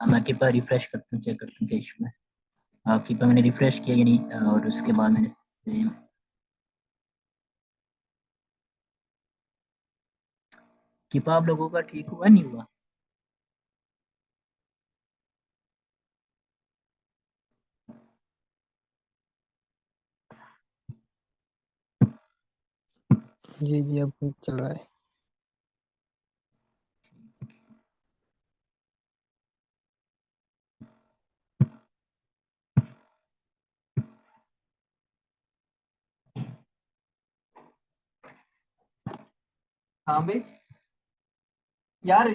मैं keeper refresh करता हूँ, चेक करता हूँ क्या इशू है। कीपर मैंने रिफ्रेश किया यानी, और उसके बाद मैंने सेम। कीपर आप लोगों का ठीक हुआ नहीं हुआ? जी जी, अब ठीक चल रहा है। हाँ भाई यार।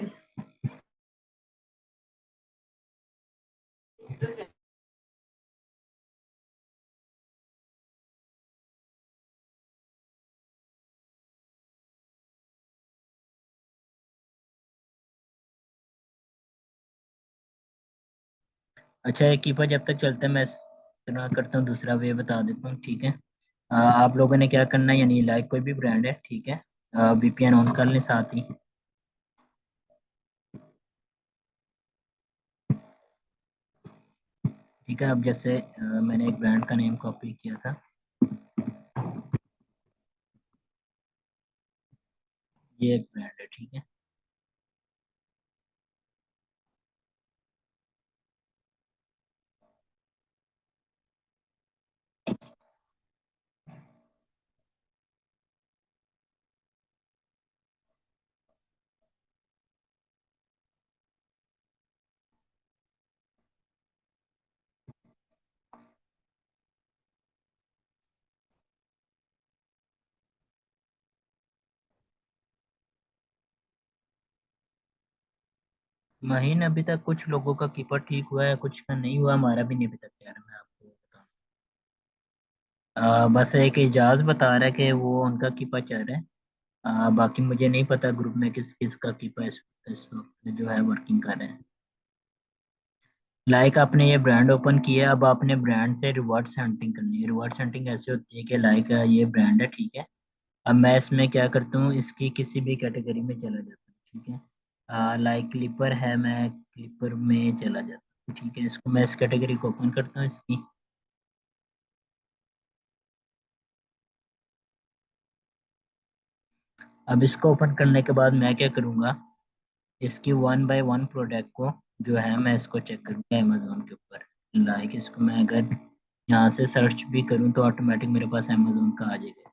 अच्छा, ये कीपर जब तक चलता है मैं इस तरह करता हूँ, दूसरा वे बता देता हूँ, ठीक है। आप लोगों ने क्या करना है, यानी लाइक कोई भी ब्रांड है, ठीक है, वीपीएन ऑन कर लें साथ ही। ठीक है, अब जैसे मैंने एक ब्रांड का नेम कॉपी किया था, ये एक ब्रांड है, ठीक है। महीन अभी तक कुछ लोगों का कीपर ठीक हुआ है, कुछ का नहीं हुआ, हमारा भी नहीं अभी तक यार, मैं आपको बताऊं। बस एक इजाज बता रहा है कि वो उनका कीपर चल रहा है। बाकी मुझे नहीं पता ग्रुप में किस किस का कीपर इस वक्त जो है वर्किंग कर रहे हैं। लाइक आपने ये ब्रांड ओपन किया, अब आपने ब्रांड से रिवॉर्ड्स हंटिंग करनी है। रिवॉर्ड्स हंटिंग ऐसे होती है कि लाइक ये ब्रांड है, ठीक है। अब मैं इसमें क्या करता हूँ, इसकी किसी भी कैटेगरी में चला जाता हूँ, ठीक है। लाइक क्लिपर है, मैं क्लिपर में चला जाता हूँ, ठीक है। इसको मैं इस कैटेगरी को ओपन करता हूँ इसकी। अब इसको ओपन करने के बाद मैं क्या करूँगा, इसकी वन बाय वन प्रोडक्ट को जो है मैं इसको चेक करूँगा अमेजोन के ऊपर। लाइक इसको मैं अगर यहाँ से सर्च भी करूँ तो ऑटोमेटिक मेरे पास अमेजोन का आ जाएगा।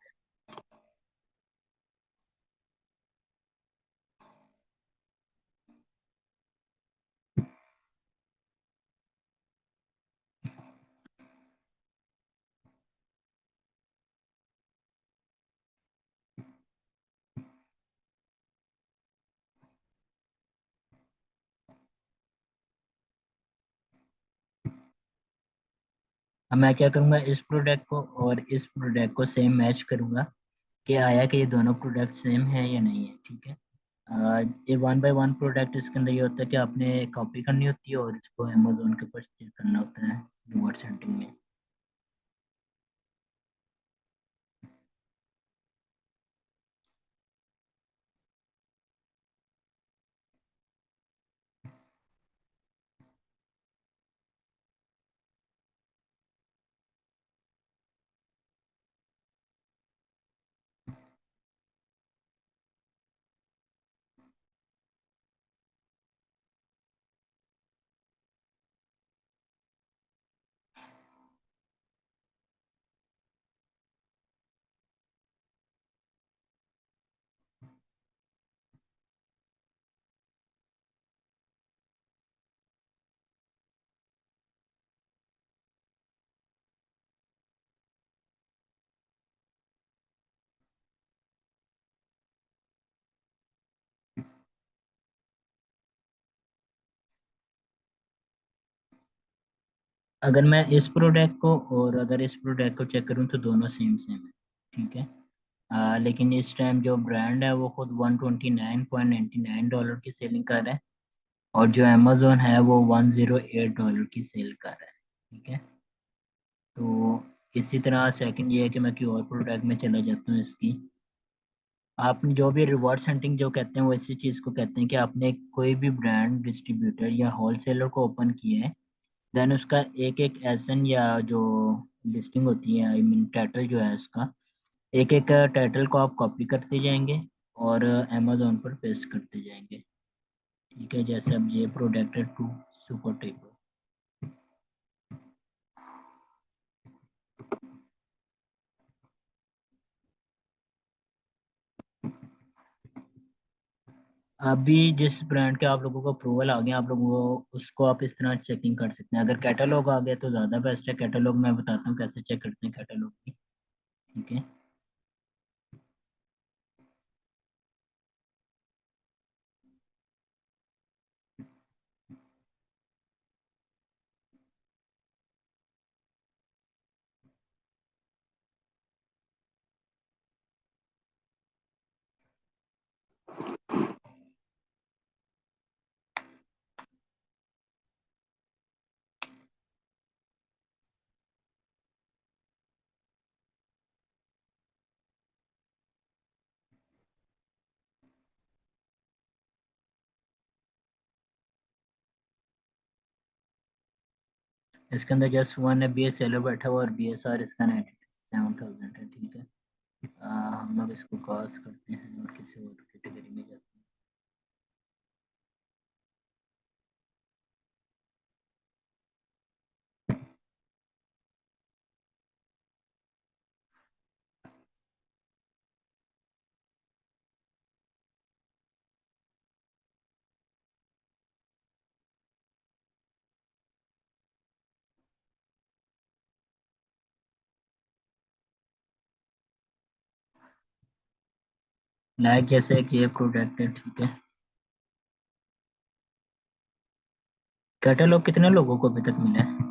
अब मैं क्या करूँगा, इस प्रोडक्ट को और इस प्रोडक्ट को सेम मैच करूँगा कि आया कि ये दोनों प्रोडक्ट सेम है या नहीं है, ठीक है। ये वन बाय वन प्रोडक्ट इसके अंदर ये होता है कि आपने कॉपी करनी होती है और इसको अमेजोन के ऊपर शेयर करना होता है रिवॉर्ड सेंटिंग में। अगर मैं इस प्रोडक्ट को और अगर इस प्रोडक्ट को चेक करूँ तो दोनों सेम सेम है, ठीक है। लेकिन इस टाइम जो ब्रांड है वो खुद $129.99 की सेलिंग कर रहा है, और जो अमेजोन है वो $108 की सेल कर रहा है, ठीक है। तो इसी तरह सेकंड ये है कि मैं कोई और प्रोडक्ट में चला जाता हूँ इसकी। आपने जो भी रिवॉर्ड सेंटिंग जो कहते हैं वो इसी चीज़ को कहते हैं कि आपने कोई भी ब्रांड डिस्ट्रीब्यूटर या होलसेलर को ओपन किया है, देन उसका एक एक एसन या जो लिस्टिंग होती है, आई मीन टाइटल जो है उसका, एक एक टाइटल को आप कॉपी करते जाएंगे और अमेजोन पर पेस्ट करते जाएंगे। ठीक है, जैसे अब ये प्रोडक्ट है टू सुपर टेबल। अभी जिस ब्रांड के आप लोगों को अप्रूवल आ गया, आप लोगों को उसको आप इस तरह चेकिंग कर सकते हैं। अगर कैटलॉग आ गया तो ज़्यादा बेस्ट है। कैटलॉग मैं बताता हूँ कैसे चेक करते हैं कैटलॉग की। ठीक है, इसके अंदर जस्ट वन है, बी एस सेलर बैठा हुआ और बी एस आर इसका 97,000 है। ठीक है, हम लोग इसको क्रॉस करते हैं और किसी और कैटेगरी में जाते हैं। लाइक जैसे एक ये प्रोडक्ट है। ठीक है, कैटलॉग कितने लोगों को अभी तक मिला है?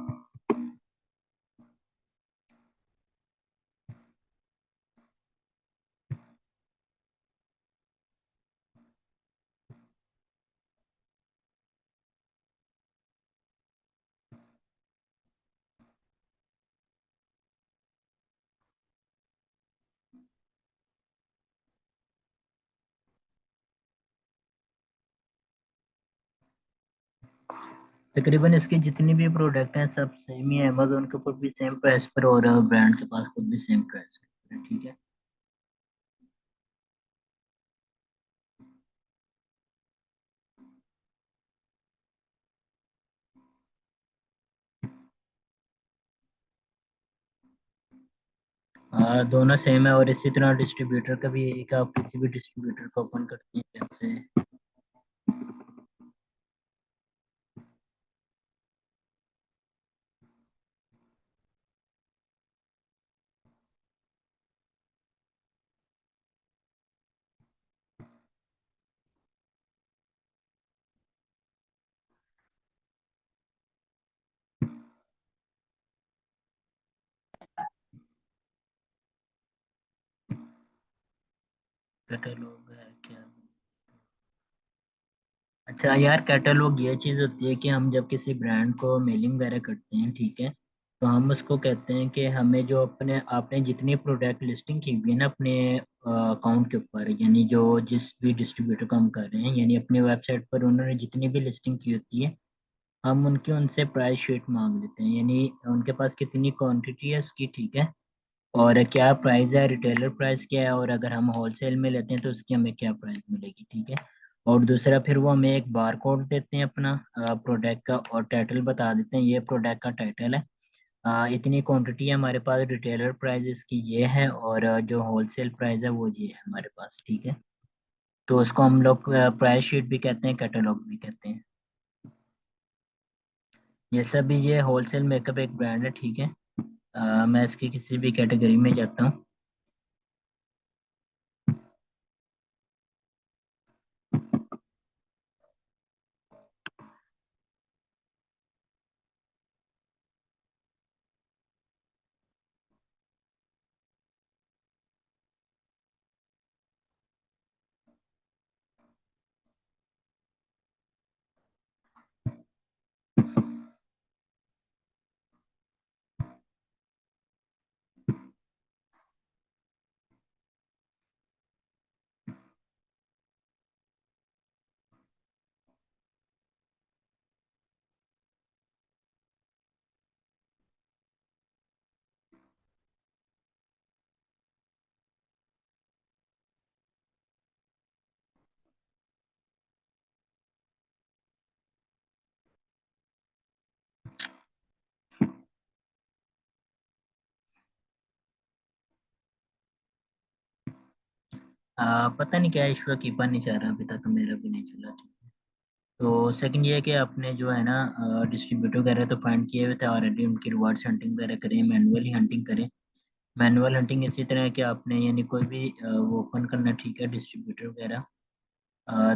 तकरीबन इसकी जितनी भी प्रोडक्ट हैं सब सेम ही है, अमेजोन के ऊपर भी सेम प्राइस पर और ब्रांड के पास खुद भी सेम प्राइस पर। ठीक है, दोनों सेम है। और इसी तरह डिस्ट्रीब्यूटर का भी यही कि आप किसी भी डिस्ट्रीब्यूटर को ओपन करते हैं जैसे कैटलॉग है क्या। अच्छा यार, कैटलॉग ये चीज़ होती है कि हम जब किसी ब्रांड को मेलिंग वगैरह करते हैं, ठीक है, तो हम उसको कहते हैं कि हमें जो अपने आपने जितनी प्रोडक्ट लिस्टिंग की हुई है ना अपने अकाउंट के ऊपर, यानी जो जिस भी डिस्ट्रीब्यूटर को हम कर रहे हैं, यानी अपने वेबसाइट पर उन्होंने जितनी भी लिस्टिंग की होती है, हम उनकी उनसे प्राइस शीट मांग लेते हैं, यानी उनके पास कितनी क्वांटिटी है उसकी। ठीक है, और क्या प्राइस है, रिटेलर प्राइस क्या है, और अगर हम होलसेल में लेते हैं तो उसकी हमें क्या प्राइस मिलेगी। ठीक है, और दूसरा फिर वो हमें एक बार कोड देते हैं अपना प्रोडक्ट का, और टाइटल बता देते हैं ये प्रोडक्ट का टाइटल है, इतनी क्वांटिटी है हमारे पास, रिटेलर प्राइस इसकी ये है, और जो होलसेल प्राइस है वो ये है हमारे पास। ठीक है, तो उसको हम लोग प्राइस शीट भी कहते हैं, कैटलॉग भी कहते हैं। जैसा भी ये होलसेल मेकअप एक ब्रांड है। ठीक है, मैं इसकी किसी भी कैटेगरी में जाता हूँ। पता नहीं क्या इशू है, कीपा नहीं चाह रहा अभी तक, मेरा भी नहीं चला। तो सेकंड ये है कि आपने जो है ना डिस्ट्रीब्यूटर वगैरह तो फाइंड किए हुए थे ऑलरेडी, उनकी रिवार्ड्स हंटिंग वगैरह करें, मैनुअली हंटिंग करें। मैनुअल हंटिंग इसी तरह है कि आपने यानी कोई भी वो ओपन करना, ठीक है, डिस्ट्रीब्यूटर वगैरह।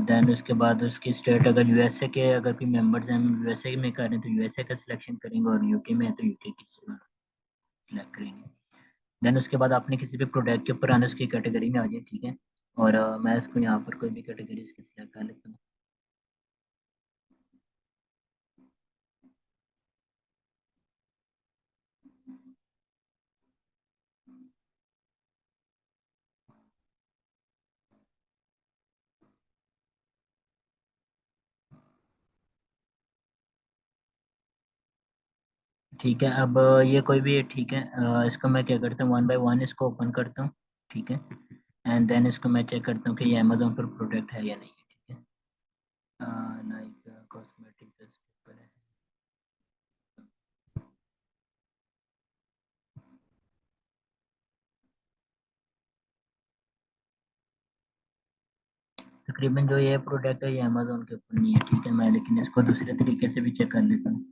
देन उसके बाद उसकी स्टेट, अगर यूएसए के अगर कोई मेंबर्स हैं यूएसए में कर रहे हैं तो यूएसए का सिलेक्शन करेंगे, और यूके में है तो यूके की सिलेक्ट करेंगे। देन उसके बाद आपने किसी भी प्रोडक्ट के ऊपर आना, उसकी कैटेगरी में आ जाए, ठीक है। और मैं इसको यहाँ पर कोई भी कैटेगरी इसकी सिलेक्ट कर लेता हूँ। ठीक है, अब ये कोई भी, ठीक है, इसको मैं क्या करता हूँ, वन बाय वन इसको ओपन करता हूँ, ठीक है। एंड देन इसको मैं चेक करता हूँ कि ये अमेजोन पर प्रोडक्ट है या नहीं है, ठीक है। लाइक कॉस्मेटिक पर है। तकरीबन जो ये प्रोडक्ट है ये अमेजोन के ऊपर नहीं है, ठीक है, मैं लेकिन इसको दूसरे तरीके से भी चेक कर लेता हूँ।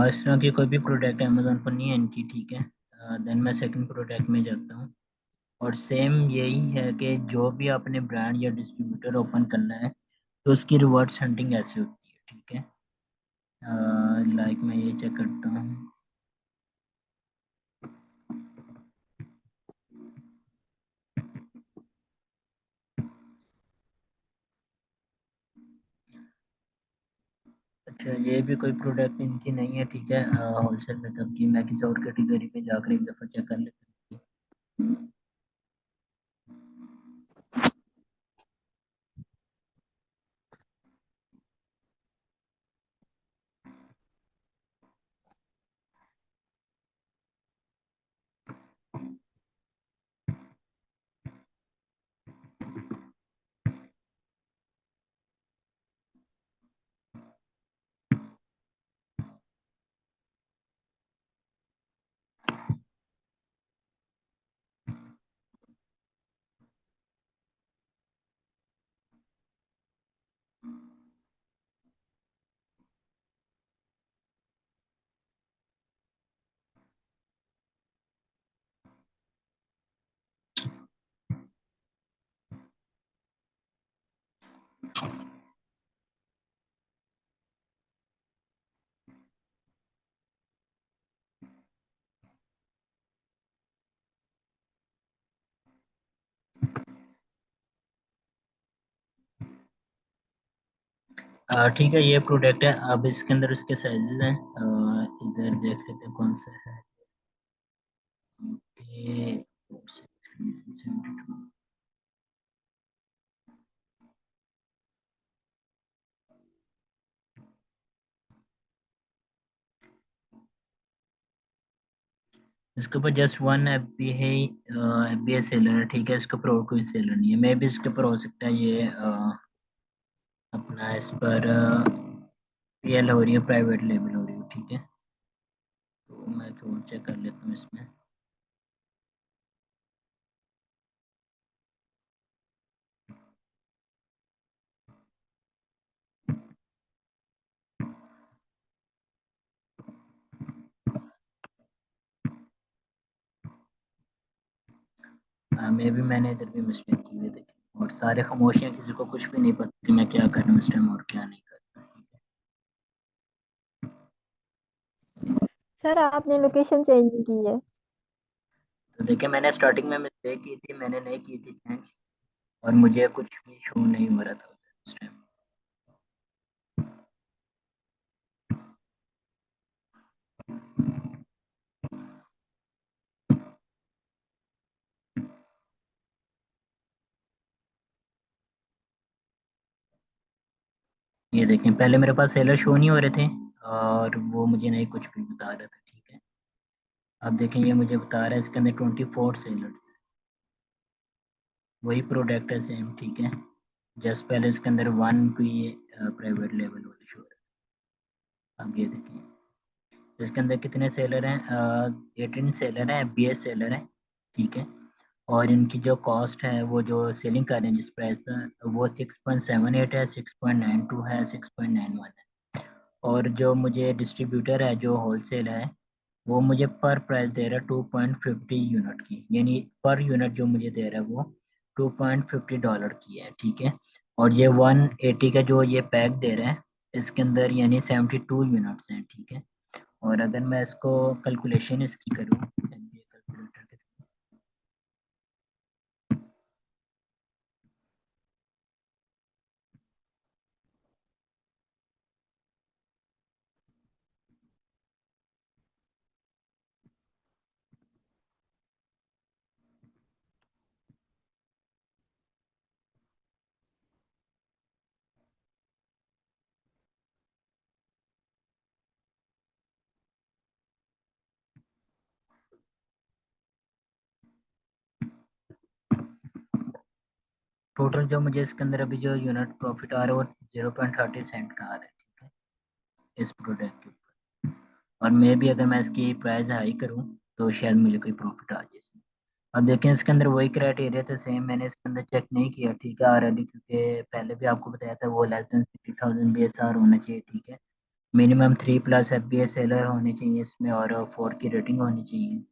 इस तरह की कोई भी प्रोडक्ट अमेजोन पर नहीं है इनकी, ठीक है। देन मैं सेकंड प्रोडक्ट में जाता हूँ, और सेम यही है कि जो भी आपने ब्रांड या डिस्ट्रीब्यूटर ओपन करना है तो उसकी रिवर्स हंटिंग ऐसे होती है, ठीक है। लाइक मैं ये चेक करता हूँ। अच्छा, ये भी कोई प्रोडक्ट इनकी नहीं है, ठीक है, होलसेल मेकअप की। मैं किसी और कैटेगरी में जाकर एक दफ़ा चेक कर लेता हूँ। ठीक है, ये प्रोडक्ट है। अब इसके अंदर उसके साइजेस हैं, इधर देख लेते हैं कौन सा है। ये इसके ऊपर जस्ट वन एफ बी है, एफ बी है सेलर है, ठीक है। इसके ऊपर और कोई सेलर नहीं है। मे भी इसके ऊपर हो सकता है ये अपना इस पर पीएल हो रही है, प्राइवेट लेबल हो रही है, ठीक है। तो मैं थोड़ा चेक कर लेता हूँ इसमें। मे भी मैंने इधर भी मिस्टेक की हुई थी, और सारे खामोशियाँ, किसी को कुछ भी नहीं पता कि मैं क्या कर रहा हूँ इस टाइम और क्या नहीं कर रहा। सर आपने लोकेशन चेंज की है। तो देखिए, मैंने स्टार्टिंग में मिस्टेक की थी, मैंने नहीं की थी चेंज, और मुझे कुछ भी शो नहीं हो रहा था उस टाइम। ये देखें, पहले मेरे पास सेलर शो नहीं हो रहे थे, और वो मुझे नहीं कुछ भी बता रहा था, ठीक है। अब देखें ये मुझे बता रहा है इसके अंदर 24 सेलर्स है, वही प्रोडक्ट है सेम, ठीक है। जस्ट पहले इसके अंदर वन भी प्राइवेट लेवल वाले शो है। अब ये देखें इसके अंदर कितने सेलर हैं, 18 सेलर हैं, BS सेलर हैं, ठीक है। और इनकी जो कॉस्ट है, वो जो सेलिंग कर रहे हैं जिस प्राइस पर, वो 6.78 है, 6.92 है, 6.91 है। और जो मुझे डिस्ट्रीब्यूटर है जो होलसेल है, वो मुझे पर प्राइस दे रहा है 2.50 यूनिट की, यानी पर यूनिट जो मुझे दे रहा है वो $2.50 की है, ठीक है। और ये 180 का जो ये पैक दे रहा है, इसके अंदर यानी 72 यूनिट्स हैं, ठीक है। और अगर मैं इसको कैलकुलेशन इसकी करूँ कैलकुलेटर के, टोटल जो मुझे इसके अंदर अभी जो यूनिट प्रॉफिट आ रहा है वो 0.30 सेंट का आ रहा है, ठीक है, इस प्रोडक्ट के ऊपर। और मे भी अगर मैं इसकी प्राइस हाई करूँ तो शायद मुझे कोई प्रॉफिट आ जाए इसमें। अब देखें इसके अंदर वही क्राइटेरिया तो सेम, मैंने इसके अंदर चेक नहीं किया, ठीक है, ऑलरेडी, क्योंकि पहले भी आपको बताया था वो लेस देन 50,000 BSR होना चाहिए, ठीक है। मिनिमम 3+ FBA सेलर होने चाहिए इसमें, और 4 की रेटिंग होनी चाहिए।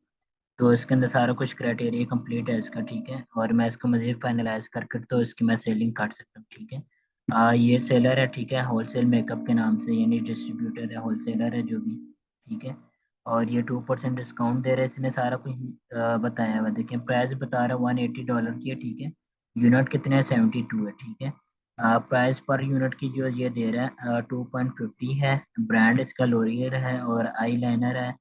तो इसके अंदर सारा कुछ क्राइटेरिया कंप्लीट है इसका, ठीक है। और मैं इसको मज़ीद फाइनलाइज कर कर तो इसकी मैं सेलिंग काट सकता हूँ, ठीक है। ये सेलर है, ठीक है, होलसेल मेकअप के नाम से, यानी डिस्ट्रीब्यूटर है, होलसेलर है जो भी, ठीक है। और ये 2% डिस्काउंट दे रहे हैं, इसने सारा कुछ बताया हुआ। देखिए प्राइस बता रहा है $180 की है, ठीक है। यूनिट कितने हैं, 72 है, ठीक है। प्राइस पर यूनिट की जो ये दे रहा है 2.50 है। ब्रांड इसका लोरियर है और आई लाइनर है।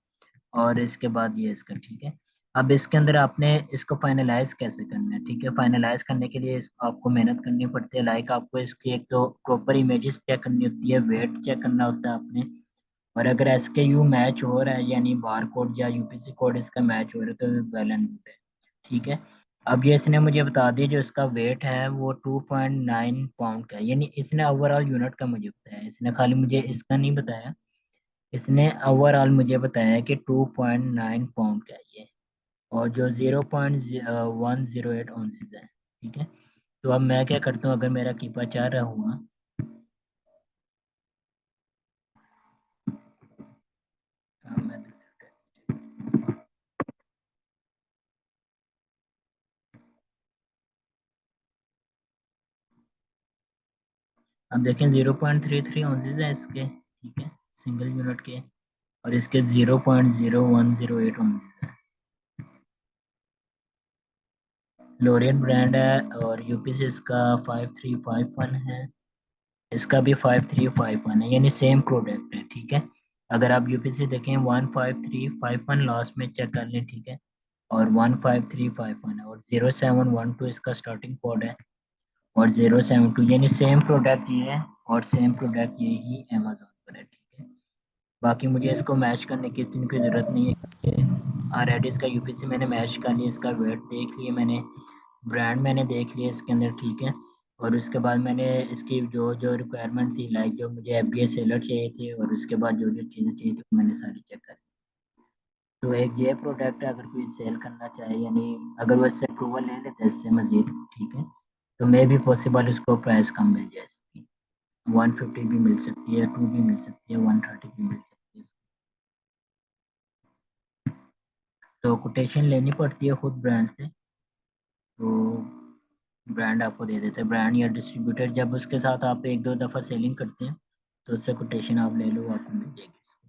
और इसके बाद ये इसका, ठीक है। अब इसके अंदर आपने इसको फाइनलाइज कैसे करना है, ठीक है। फाइनलाइज करने के लिए आपको मेहनत करनी पड़ती है, लाइक आपको इसकी एक तो प्रॉपर इमेजेस चेक करनी होती है, वेट चेक करना होता है आपने। और अगर SKU मैच हो रहा है, यानी बार कोड या UPC कोड इसका मैच हो रहा है, तो वेल एंड गुड है, ठीक है। अब ये इसने मुझे बता दिया जो इसका वेट है वो 2.9 पाउंड का है, यानी इसने ओवरऑल यूनिट का मुझे बताया, इसने खाली मुझे इसका नहीं बताया। इसने ओवरऑल मुझे बताया कि 2.9 पाउंड का है ये, और जो 0.108 ऑन्सेस है, ठीक है। तो अब मैं क्या करता हूँ, अगर मेरा कीपा चाह रहा हुआ, मैं देख सकता अब देखें 0.33 ऑन्सेस है इसके, ठीक है, सिंगल यूनिट के। और इसके 0.0108 ऑन्सेस है। लोरियन ब्रांड है, और UPC इसका 5351 है। इसका भी 5351 है, यानी सेम प्रोडक्ट है, ठीक है। अगर आप UPC देखें 15351 लास्ट में चेक कर लें, ठीक है। और 15351 है, और 0712 इसका स्टार्टिंग कोड है। और 072, यानी सेम प्रोडक्ट ये है, और सेम प्रोडक्ट ये ही अमेजोन पर है, ठीक है। बाकी मुझे इसको मैच करने की इतनी कोई ज़रूरत नहीं है। ऑलरेडी इसका UPC मैंने मैच कर लिया, इसका वेट देख लिया मैंने, ब्रांड मैंने देख लिया इसके अंदर, ठीक है। और उसके बाद मैंने इसकी जो जो रिक्वायरमेंट थी, लाइक जो मुझे FBA सेलर चाहिए थे, और उसके बाद जो जो चीज़ें चाहिए थी वो मैंने सारी चेक कर। तो एक ये प्रोडक्ट है, अगर कोई सेल करना चाहे, यानी अगर वो इससे अप्रूवल ले लेते हैं इससे मजीद, ठीक है, तो मे भी पॉसिबल इसको प्राइस कम मिल जाए इसकी। 150 भी मिल सकती है, 2 भी मिल सकती है, 130 भी मिल सकती है। तो कोटेशन लेनी पड़ती है खुद ब्रांड से। तो ब्रांड आपको दे देते हैं, ब्रांड या डिस्ट्रीब्यूटर, जब उसके साथ आप एक दो दफ़ा सेलिंग करते हैं तो उससे कोटेशन आप ले लो, आपको मिल जाएगी इसकी।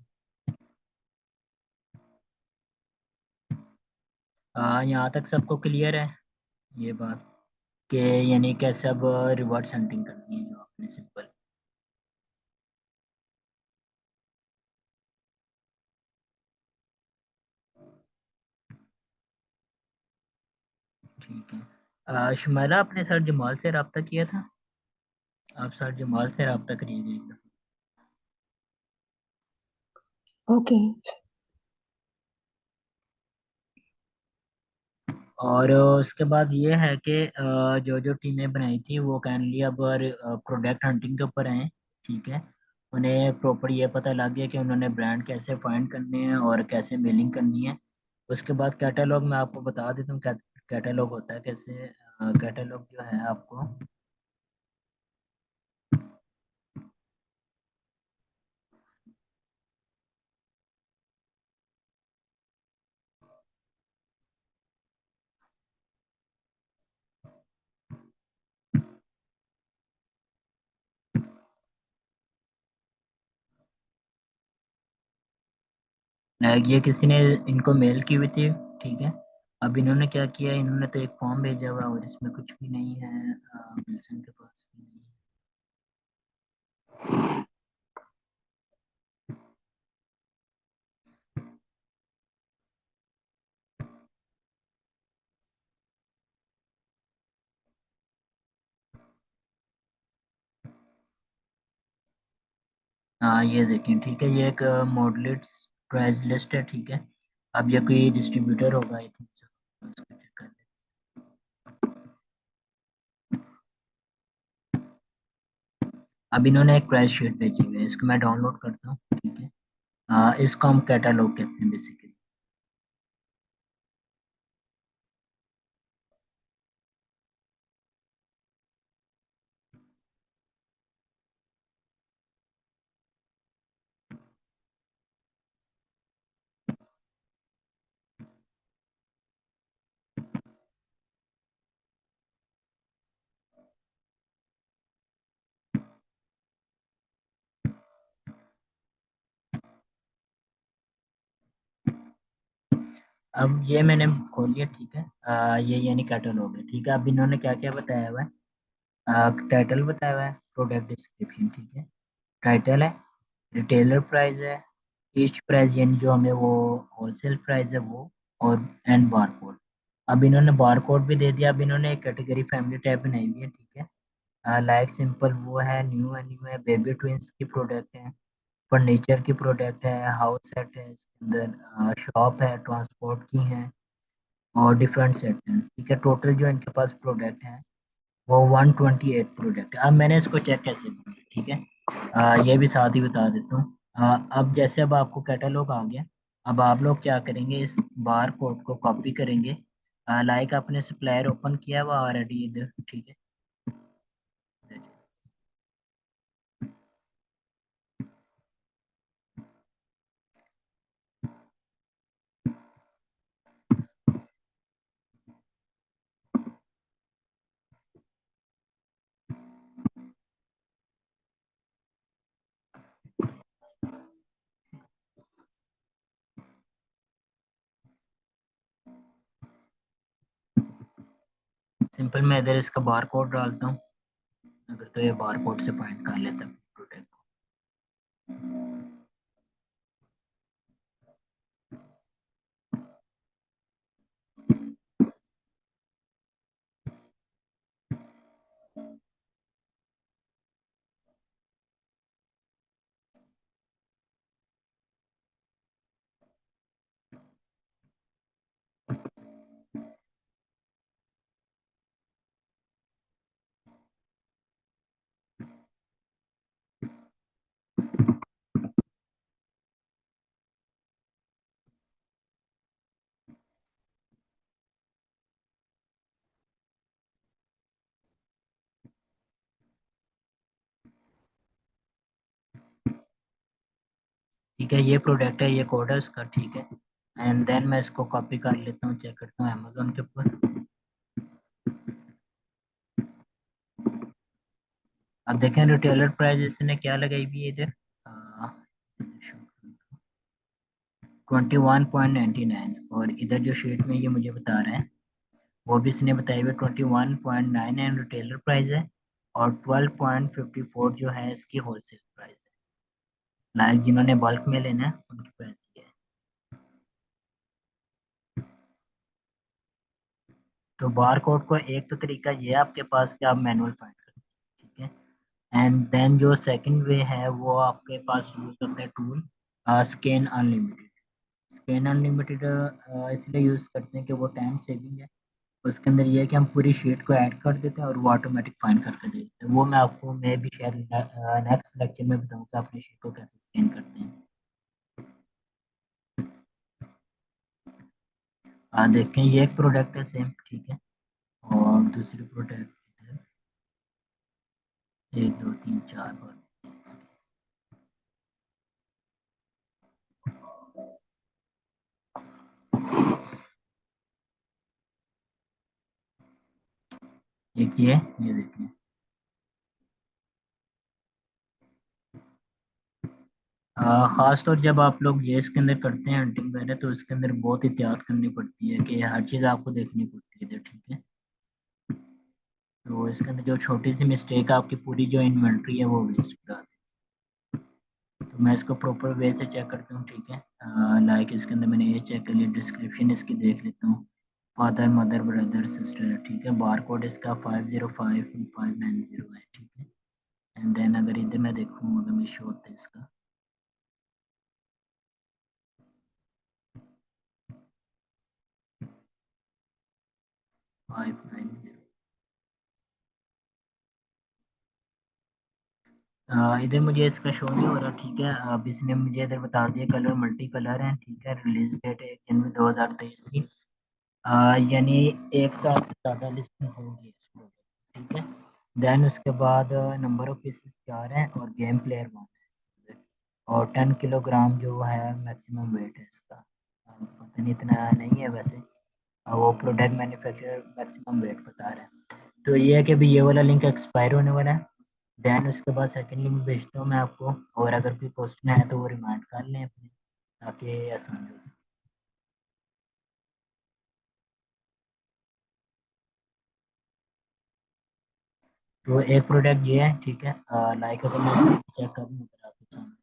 यहाँ तक सबको क्लियर है ये बात, कि यानी कैसे अब रिवर्स हंटिंग करनी है जो आपने सिंपल, ठीक है। शुमारा आपने सर जमाल से रब्ता किया था, आप सर जमाल से रब्ता करिएगा एक दफ़ा। ओके। और उसके बाद ये है कि जो जो टीमें बनाई थी वो काइंडली अब प्रोडक्ट हंटिंग के ऊपर हैं, ठीक है। उन्हें प्रॉपर ये पता लग गया कि उन्होंने ब्रांड कैसे फाइंड करने हैं और कैसे मेलिंग करनी है। उसके बाद कैटलॉग मैं आपको बता देता हूँ कैटलॉग होता है कैसे। कैटलॉग जो है आपको, ये किसी ने इनको मेल की हुई थी, ठीक है। अब इन्होंने क्या किया, इन्होंने तो एक फॉर्म भेजा हुआ है और इसमें कुछ भी नहीं है, विल्सन के पास भी नहीं है। हाँ ये देखें, ठीक है, ये एक मॉडलेट्स प्राइस लिस्ट है, ठीक है। अब ये कोई डिस्ट्रीब्यूटर होगा आई थिंक सो, उसको चेक कर लेते हैं। अब इन्होंने एक प्राइस शीट भेजी हुई है, इसको मैं डाउनलोड करता हूँ, ठीक है। इसको हम कैटलॉग कहते हैं बेसिकली। अब ये मैंने खोल लिया, ठीक है। ये यानी कैटलॉग है, ठीक है। अब इन्होंने क्या क्या बताया हुआ है, टाइटल बताया हुआ है, प्रोडक्ट डिस्क्रिप्शन, ठीक है। टाइटल है, रिटेलर प्राइस है, ईच प्राइस यानी जो हमें वो होलसेल प्राइस है वो, और एंड बार कोड। अब इन्होंने बार कोड भी दे दिया। अब इन्होंने एक कैटेगरी फैमिली टैब बनाई हुई है, ठीक है। लाइक सिंपल वो है, न्यू है, बेबी ट्विंस की प्रोडक्ट है, फर्नीचर की प्रोडक्ट है, हाउस सेट है, इसके अंदर शॉप है, ट्रांसपोर्ट की है, और डिफरेंट सेट हैं, ठीक है। टोटल जो इनके पास प्रोडक्ट है वो 128 प्रोडक्ट है। अब मैंने इसको चेक कैसे किया, ठीक है। ये भी साथ ही बता देता हूँ। अब जैसे अब आपको कैटलॉग आ गया, अब आप लोग क्या करेंगे, इस बार कोड को कॉपी करेंगे। लाइक आपने सप्लायर ओपन किया हुआ ऑलरेडी इधर, ठीक है। सिंपल मैं इधर इसका बार कोड डालता हूँ, अगर तो ये बार कोड से फाइंड कर लेता है प्रोडक्ट को। ठीक है, ये प्रोडक्ट है, ये कोड है उसका, ठीक है। एंड देन मैं इसको कॉपी कर लेता हूँ, चेक करता हूँ अमेजोन के ऊपर। अब देखें रिटेलर प्राइस इसने क्या लगाई हुई है इधर, 21.99, और इधर जो शीट में ये मुझे बता रहे हैं वो भी इसने बताया हुआ 21.99 रिटेलर प्राइस है, और 12.54 जो है इसकी होलसेल प्राइस है। लाइक जिन्होंने बल्क में लेना है उनकी प्राइस ये है। तो बार कोड को एक तो तरीका ये है आपके पास कि आप मैनुअल फाइंड करें, ठीक है। एंड देन जो सेकंड वे है वो आपके पास यूज होता है tool. Scan unlimited. Scan unlimited इसलिए यूज़ करते हैं कि वो टाइम सेविंग है। उसके अंदर ये है कि हम पूरी शीट को ऐड कर देते हैं और वो ऑटोमेटिक फाइंड करके दे देते हैं। वो मैं भी शायद नेक्स्ट लेक्चर में बताऊंगा अपनी शीट को कैसे स्कैन करते हैं। देखें ये एक प्रोडक्ट है सेम, ठीक है। और दूसरी प्रोडक्ट इधर 1 2 3 4 बार। एक ये देखें। खास तौर जब आप लोग ये इसके अंदर करते हैं हंटिंग वगैरह, तो इसके अंदर बहुत एहतियात करनी पड़ती है कि हर चीज़ आपको देखनी पड़ती है इधर, ठीक है। तो इसके अंदर जो छोटी सी मिस्टेक आपकी पूरी जो इन्वेंट्री है वो वेस्ट करा देती है। तो मैं इसको प्रॉपर वे से चेक करता हूँ, ठीक है। लाइक इसके अंदर मैंने ये चेक कर लिया, डिस्क्रिप्शन इसकी देख लेता हूँ। फादर मदर ब्रदर सिस्टर है, ठीक है। बार कोड इसका 505590 है, ठीक है। एंड देन अगर इधर मैं देखूँ, अगर मैं शो होता है इसका 590। इधर मुझे इसका शो नहीं हो रहा, ठीक है। अब इसने मुझे इधर बता दिया कलर मल्टी कलर है, ठीक है। रिलीज डेट 1 जनवरी 2023 थी। यानी 1 साल से ज़्यादा लिस्टिंग होगी इस प्रोडक्ट, ठीक है। देन उसके बाद नंबर ऑफ पीसेस 4 हैं और गेम प्लेयर 1 है। और 10 किलोग्राम जो है मैक्सिमम वेट है इसका। पता नहीं, इतना नहीं है वैसे। वो प्रोडक्ट मैन्युफैक्चरर मैक्सिमम वेट बता रहा है। तो ये है कि अभी ये वाला लिंक एक्सपायर होने वाला है। देन उसके बाद सेकंड लिंक भेजता हूँ मैं आपको। और अगर कोई क्वेश्चन है तो वो रिमाइंड कर लें अपने, ताकि आसान हो सके। तो एक प्रोडक्ट ये है, ठीक है। लाइक अगर मैं चेक करूँ अगर आपके सामने,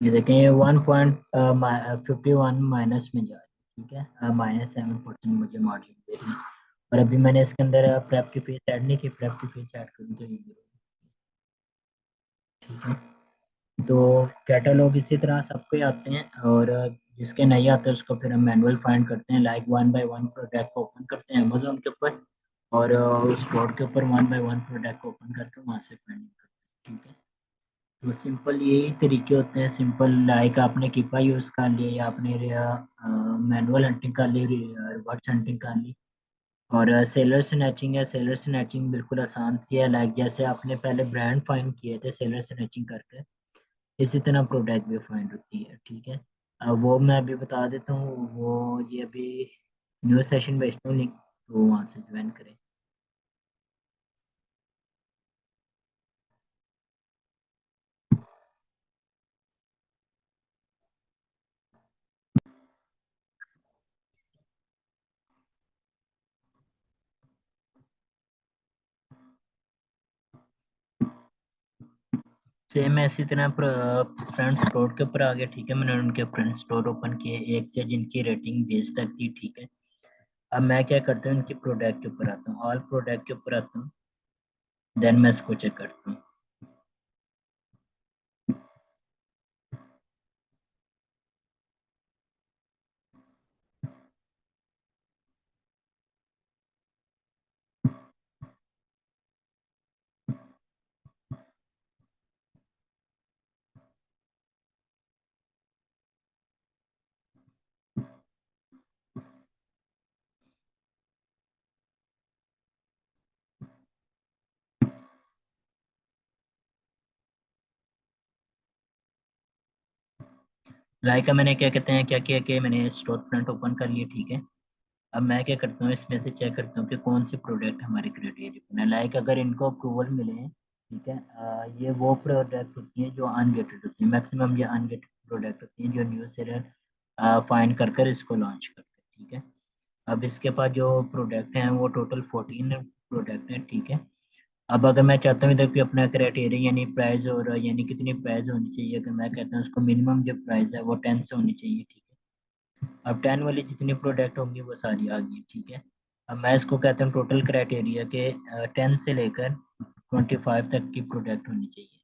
ये देखें, ये 1.51 माइनस में जा रही है, ठीक है। -7% मुझे मार्जिन दे रही है। और अभी मैंने इसके अंदर प्रेप की फीस ऐड नहीं की। प्रेप की फीस ऐड करूँ तो ये 0, ठीक है। तो कैटलॉग इसी तरह सबके आते हैं। और जिसके नहीं आते उसको फिर हम मैनुअल फाइंड करते हैं। लाइक 1 बाय 1 प्रोडक्ट को ओपन करते हैं अमेजोन के ऊपर। और उस स्टोर के ऊपर 1 बाय 1 प्रोडक्ट को ओपन करके वहाँ से फाइंड करते हैं, ठीक है। तो सिंपल यही तरीके होते हैं। सिंपल लाइक आपने किपा यूज़ कर लिया या आपने मैनुअल हंटिंग कर ली, रिवर्स हंटिंग कर ली। और सेलर स्नैचिंग है। सेलर स्नैचिंग बिल्कुल आसान सी है। लाइक जैसे आपने पहले ब्रांड फाइंड किए थे सेलर स्नैचिंग करके, इसी तरह प्रोडक्ट भी फाइंड होती है, ठीक है। अब वो मैं अभी बता देता हूँ। वो ये अभी न्यू सेशन भेजता हूँ लिंक, तो वहाँ से ज्वाइन करें। सेम ऐसी तरह फ्रंट स्टोर के ऊपर आ गया, ठीक है। मैंने उनके फ्रंट स्टोर ओपन किए, एक से जिनकी रेटिंग 20 तक थी, ठीक है। अब मैं क्या करता हूँ, इनकी प्रोडक्ट के ऊपर आता हूँ, ऑल प्रोडक्ट के ऊपर आता हूँ। देन मैं इसको चेक करता हूँ। लाइक मैंने क्या कहते हैं क्या किया कि मैंने स्टोर फ्रंट ओपन कर लिया, ठीक है। अब मैं क्या करता हूँ, इसमें से चेक करता हूँ कि कौन सी प्रोडक्ट हमारे क्राइटेरिया में। लाइक अगर इनको अप्रूवल मिले हैं, ठीक है। ये वो प्रोडक्ट होती हैं जो अनगेटेड होती हैं। मैक्सिमम ये अनगेटेड प्रोडक्ट होती हैं जो न्यू सेलर फाइंड कर कर इसको लॉन्च करते हैं, ठीक है। अब इसके पास जो प्रोडक्ट हैं वो टोटल 14 प्रोडक्ट हैं, ठीक है। अब अगर मैं चाहता हूँ इधर भी अपना क्राइटेरिया यानी प्राइस और यानी कितनी प्राइस होनी चाहिए, अगर मैं कहता हूँ उसको मिनिमम जो प्राइस है वो 10 से होनी चाहिए, ठीक है। अब 10 वाली जितनी प्रोडक्ट होंगी वो सारी आ गई, ठीक है। अब मैं इसको कहता हूँ टोटल क्राइटेरिया के 10 से लेकर 25 तक की प्रोडक्ट होनी चाहिए,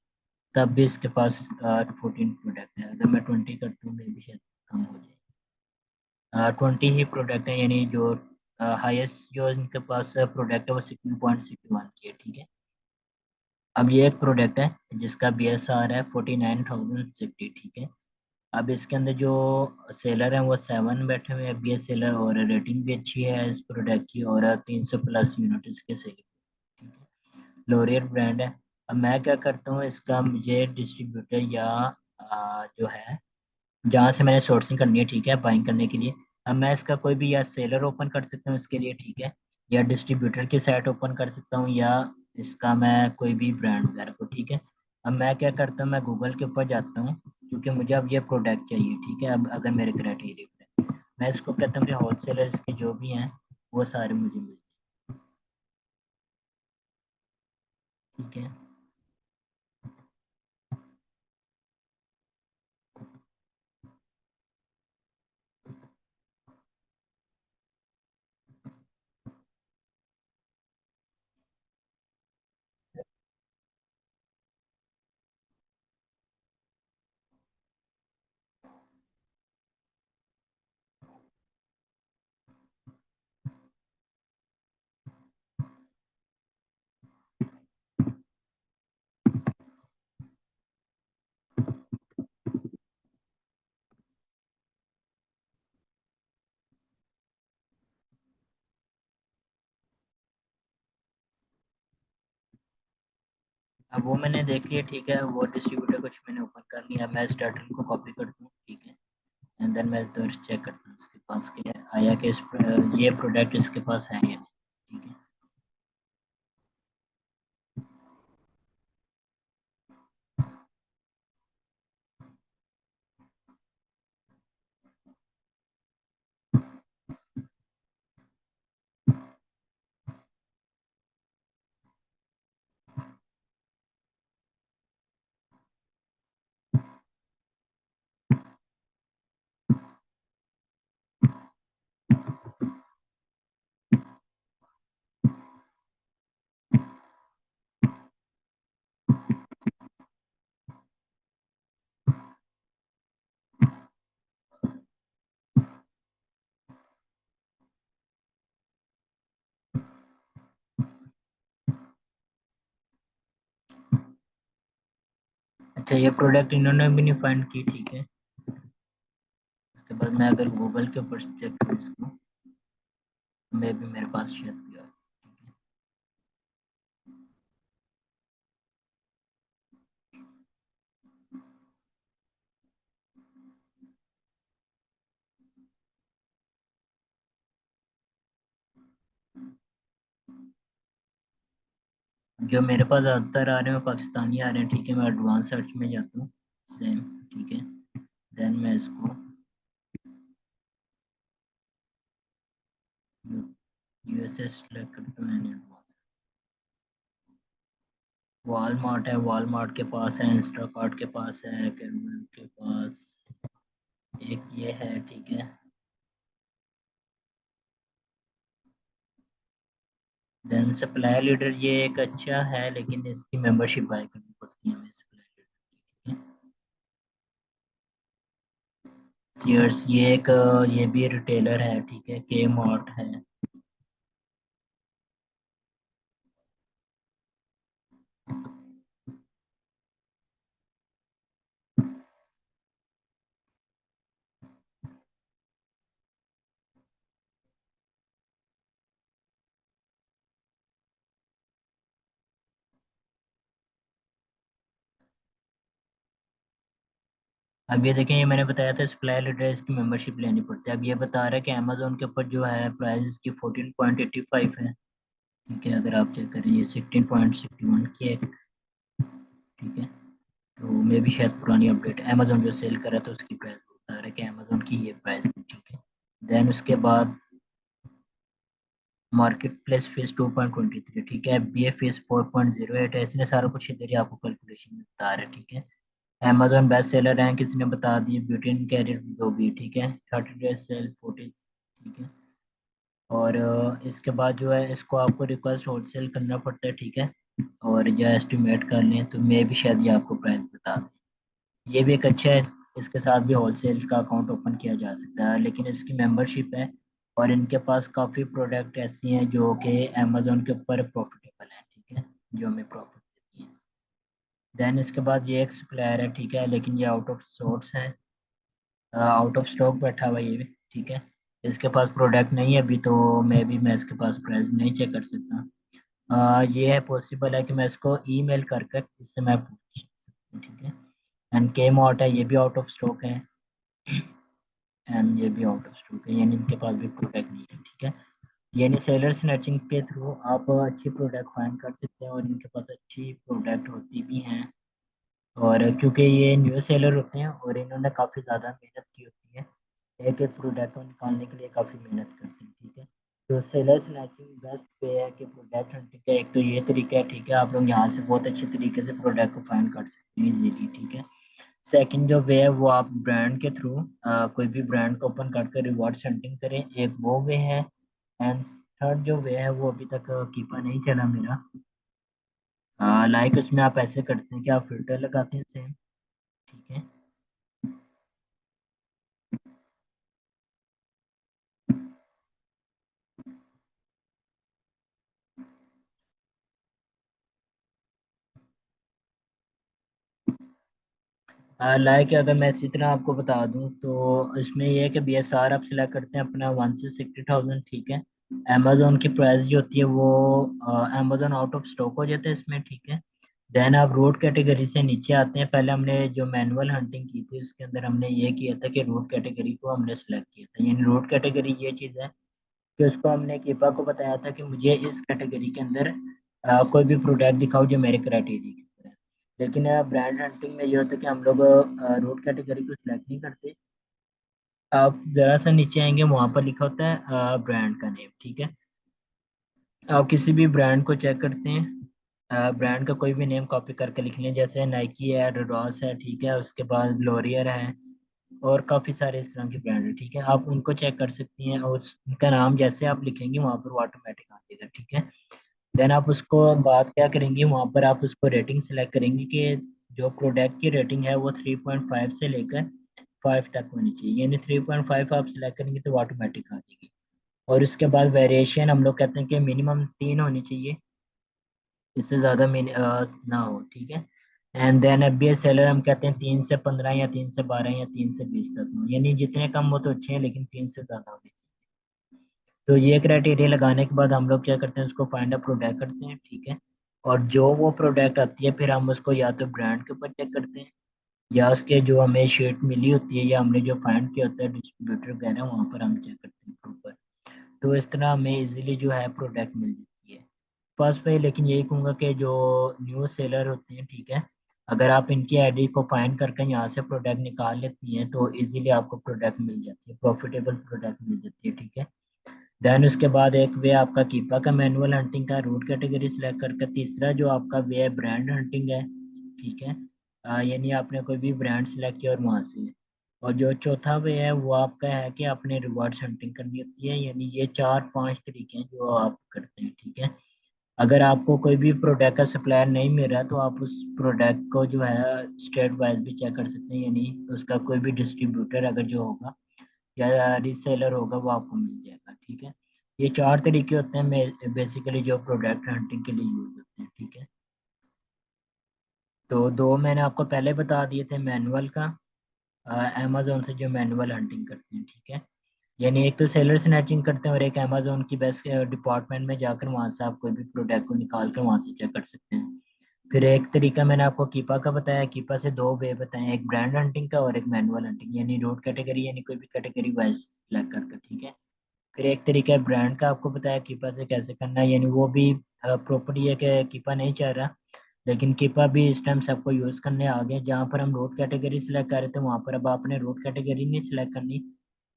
तब भी इसके पास 14 प्रोडक्ट है। अगर मैं 20 करता हूँ मे भी शायद कम हो जाए। 20 ही प्रोडक्ट है, यानी जो हाईएस्ट जो इनके पास प्रोडक्ट है वो 16.61 की है, ठीक है। अब ये एक प्रोडक्ट है जिसका बी एस आर है 49,060, ठीक है। अब इसके अंदर जो सेलर है वो 7 बैठे हुए हैं बी एस सेलर, और रेटिंग भी अच्छी है इस प्रोडक्ट की, और 300 प्लस यूनिट इसके सेलिंग, ठीक है। लोरियल ब्रांड है। अब मैं क्या करता हूँ, इसका मुझे डिस्ट्रीब्यूटर या जो है जहाँ से मैंने सोर्सिंग करनी है, ठीक है, बाइंग करने के लिए। अब मैं इसका कोई भी या सेलर ओपन कर सकता हूँ इसके लिए, ठीक है, या डिस्ट्रीब्यूटर की साइट ओपन कर सकता हूँ, या इसका मैं कोई भी ब्रांड वगैरह को, ठीक है। अब मैं क्या करता हूँ, मैं गूगल के ऊपर जाता हूँ क्योंकि मुझे अब ये प्रोडक्ट चाहिए, ठीक है। अब अगर मेरे क्राइटेरिया पे मैं इसको कहता हूँ कि होलसेलर्स के जो भी हैं वो सारे मुझे मिल जाए, ठीक है। अब वो मैंने देख लिया, ठीक है, वो डिस्ट्रीब्यूटर कुछ मैंने ओपन कर लिया। मैं इस टाइटल को कॉपी करता हूँ, ठीक है, एंड देन मैं इधर चेक करता हूँ इसके पास क्या आया कि ये प्रोडक्ट इसके पास है या नहीं, ठीक है। अच्छा, ये प्रोडक्ट इन्होंने भी नहीं फाइंड की, ठीक है। उसके बाद मैं अगर गूगल के ऊपर चेक करूँ इसको, मे भी मेरे पास शायद भी आए, ठीक है। जो मेरे पास ज़्यादातर आ रहे हैं वो पाकिस्तानी आ रहे हैं, ठीक है। मैं एडवांस सर्च में जाता हूँ, सेम, ठीक है। देन मैं इसको यूएसए सेलेक्ट करता हूँ, एडवांस। वॉलमार्ट है, वॉलमार्ट के पास है, इंस्टाकार्ट के पास है, कैमरन के पास एक ये है, ठीक है। देन सप्लाई लीडर ये एक अच्छा है, लेकिन इसकी मेंबरशिप बाय करनी पड़ती है हमें सप्लाई लीडर, ठीक है। सीयर्स ये एक ये भी रिटेलर है, ठीक है। के मार्ट है। अब ये देखें, ये मैंने बताया था सप्लाई लीडर इसकी मेंबरशिप लेनी पड़ती है। अब ये बता रहा है कि अमेजोन के ऊपर जो है प्राइस इसकी 14.85 है, ठीक है। अगर आप चेक करें ये 16.61 की है, ठीक है। तो मे भी शायद पुरानी अपडेट अमेजोन जो सेल कर रहा था उसकी प्राइस बता रहा है कि अमेजोन की ये प्राइस है, ठीक है। देन उसके बाद मार्केट प्लेस फीस 2.23, ठीक है। बी ए फीस 4.08 है। इसने सारा कुछ इधर ही आपको कैलकुलेशन में बता रहा है, ठीक है। अमेजोन बेस्ट सेलर रैंक किसी ने बता दी, ब्यूटी एंड कैरियर जो भी, ठीक है। 30 डेज सेल 40, ठीक है। और इसके बाद जो है इसको आपको रिक्वेस्ट होलसेल करना पड़ता है, ठीक है। और या एस्टिमेट कर लें तो मैं भी शायद ये आपको प्राइस बता दें। ये भी एक अच्छा है। इसके साथ भी होलसेल का अकाउंट ओपन किया जा सकता है, लेकिन इसकी मेंबरशिप है। और इनके पास काफ़ी प्रोडक्ट ऐसी हैं जो कि अमेजोन के ऊपर प्रॉफिटेबल हैं, ठीक है, जो हमें प्रॉफिट देती हैं। देन इसके बाद ये एक सप्लायर है, ठीक है, लेकिन ये आउट ऑफ सोर्स है, आउट ऑफ स्टॉक बैठा हुआ ये भी, ठीक है। इसके पास प्रोडक्ट नहीं है अभी, तो मैं इसके पास प्राइस नहीं चेक कर सकता। ये है पॉसिबल है कि मैं इसको ईमेल कर कर इससे मैं पूछ सकता हूँ, ठीक है। एंड के मॉट है, ये भी आउट ऑफ स्टॉक है। एंड ये भी आउट ऑफ स्टॉक है, यानी इनके पास भी प्रोडक्ट नहीं है, ठीक है। यानी सेलर स्नैचिंग के थ्रू आप अच्छी प्रोडक्ट फाइंड कर सकते हैं, और इनके पास अच्छी प्रोडक्ट होती भी हैं। और क्योंकि ये न्यू सेलर होते हैं और इन्होंने काफ़ी ज़्यादा मेहनत की होती है, एक एक प्रोडक्ट को निकालने के लिए काफ़ी मेहनत करते हैं, ठीक है। तो सेलर स्नैचिंग बेस्ट वे है कि प्रोडक्ट हंटिंग का एक तो ये तरीका है, ठीक है। आप लोग यहाँ से बहुत अच्छे तरीके से प्रोडक्ट को फाइंड कर सकते हैं इजीली, ठीक है। सेकंड जो वे है वो आप ब्रांड के थ्रू कोई भी ब्रांड को ओपन करके रिवॉर्ड हंटिंग करें, एक वो वे है। एंड थर्ड जो वे है वो अभी तक कीपा नहीं चला मेरा। लाइक उसमें आप ऐसे करते हैं कि आप फिल्टर लगाते हैं सेम, ठीक है। लाइक अगर मैं इसी तरह आपको बता दूं तो इसमें यह है कि बी एस आर आप सिलेक्ट करते हैं अपना 1 से 60,000, ठीक है। अमेजोन की प्राइस जो होती है वो अमेजोन आउट ऑफ स्टॉक हो जाता है इसमें, ठीक है। देन आप रोड कैटेगरी से नीचे आते हैं। पहले हमने जो मैनुअल हंटिंग की थी उसके अंदर हमने ये किया था कि रोड कैटेगरी को हमने सेलेक्ट किया था, यानी रोड कैटेगरी ये चीज़ है कि उसको हमने कीपा को बताया था कि मुझे इस कैटेगरी के अंदर कोई भी प्रोडक्ट दिखाओ जो मेरे क्राइटेरिया के अंदर है। लेकिन ब्रांड हंटिंग में ये होता है कि हम लोग रोड कैटेगरी को सिलेक्ट नहीं करते। आप जरा सा नीचे आएंगे, वहां पर लिखा होता है ब्रांड का नेम, ठीक है। आप किसी भी ब्रांड को चेक करते हैं, ब्रांड का कोई भी नेम कॉपी करके लिख लें, जैसे नाइकी है, एडिडास है, ठीक है। उसके बाद लोरियर है, और काफ़ी सारे इस तरह के ब्रांड है, ठीक है। आप उनको चेक कर सकती हैं, और उनका नाम जैसे आप लिखेंगे वहाँ पर वो ऑटोमेटिक आ जाएगा, ठीक है। देन आप उसको बात क्या करेंगे, वहाँ पर आप उसको रेटिंग सेलेक्ट करेंगे कि जो प्रोडक्ट की रेटिंग है वो 3.5 से लेकर 5 तक होनी चाहिए, यानी 3.5 आप सिलेक्ट करेंगे तो ऑटोमेटिक आ जाएगी। और उसके बाद वेरिएशन हम लोग कहते हैं कि मिनिमम 3 होनी चाहिए, इससे ज़्यादा ना हो, ठीक है। एंड देन अब बी सेलर हम कहते हैं 3 से 15 या 3 से 12 या 3 से 20 तक हो, यानी जितने कम हो तो अच्छे हैं, लेकिन 3 से ज़्यादा होने चाहिए। तो ये क्राइटेरिया लगाने के बाद हम लोग क्या करते हैं, उसको फाइंड अ प्रोडक्ट करते हैं, ठीक है। और जो वो प्रोडक्ट आती है फिर हम उसको या तो ब्रांड के ऊपर चेक करते हैं, या उसके जो हमें शीट मिली होती है, या हमने जो फाइंड किया होता है डिस्ट्रीब्यूटर वगैरह, वहाँ पर हम चेक करते हैं प्रॉपर। तो इस तरह हमें इजीली जो है प्रोडक्ट मिल जाती है। फर्स्ट पे लेकिन यही कहूँगा कि जो न्यू सेलर होते हैं, ठीक है, अगर आप इनकी आईडी को फाइंड करके यहाँ से प्रोडक्ट निकाल लेती हैं तो इजीली आपको प्रोडक्ट मिल जाती है, प्रॉफिटेबल प्रोडक्ट मिल जाती है, ठीक है। देन उसके बाद एक वे आपका कीपा का मैनुअल हंटिंग का रूट कैटेगरी सिलेक्ट करके, तीसरा जो आपका वे है ब्रांड हंटिंग है, ठीक है। यानी आपने कोई भी ब्रांड सिलेक्ट किया और वहाँ से। और जो चौथा वे है वो आपका है कि आपने रिवॉर्ड्स हंटिंग करनी होती है, यानी ये 4-5 तरीके हैं जो आप करते हैं, ठीक है। अगर आपको कोई भी प्रोडक्ट का सप्लायर नहीं मिल रहा तो आप उस प्रोडक्ट को जो है स्टेट वाइज भी चेक कर सकते हैं, यानी उसका कोई भी डिस्ट्रीब्यूटर अगर जो होगा या रीसेलर होगा वो आपको मिल जाएगा, ठीक है। ये 4 तरीके होते हैं बेसिकली जो प्रोडक्ट हंटिंग के लिए यूज होते हैं, ठीक है। तो दो मैंने आपको पहले बता दिए थे मैनुअल का, अमेजोन से जो मैनुअल हंटिंग करते हैं, ठीक है। यानी एक तो सेलर स्नैचिंग करते हैं, और एक अमेजोन की बेस्ट डिपार्टमेंट में जाकर वहाँ से आप कोई भी प्रोडक्ट को निकाल कर वहाँ से चेक कर सकते हैं। फिर एक तरीका मैंने आपको कीपा का बताया, कीपा से दो वे बताए, एक ब्रांड हंटिंग का और एक मैनुअल हंटिंग, यानी रोड कैटेगरी यानी कोई भी कैटेगरी वाइज सिलेक्ट करके, ठीक है। फिर एक तरीका है ब्रांड का, आपको बताया कीपा से कैसे करना है, यानी वो भी प्रॉपर्टी है कि कीपा नहीं चाह रहा, लेकिन कीपा भी इस टाइम सबको यूज़ करने आ गए। जहाँ पर हम रोड कैटेगरी सिलेक्ट कर रहे थे वहाँ पर अब आपने रोड कैटेगरी नहीं सिलेक्ट करनी,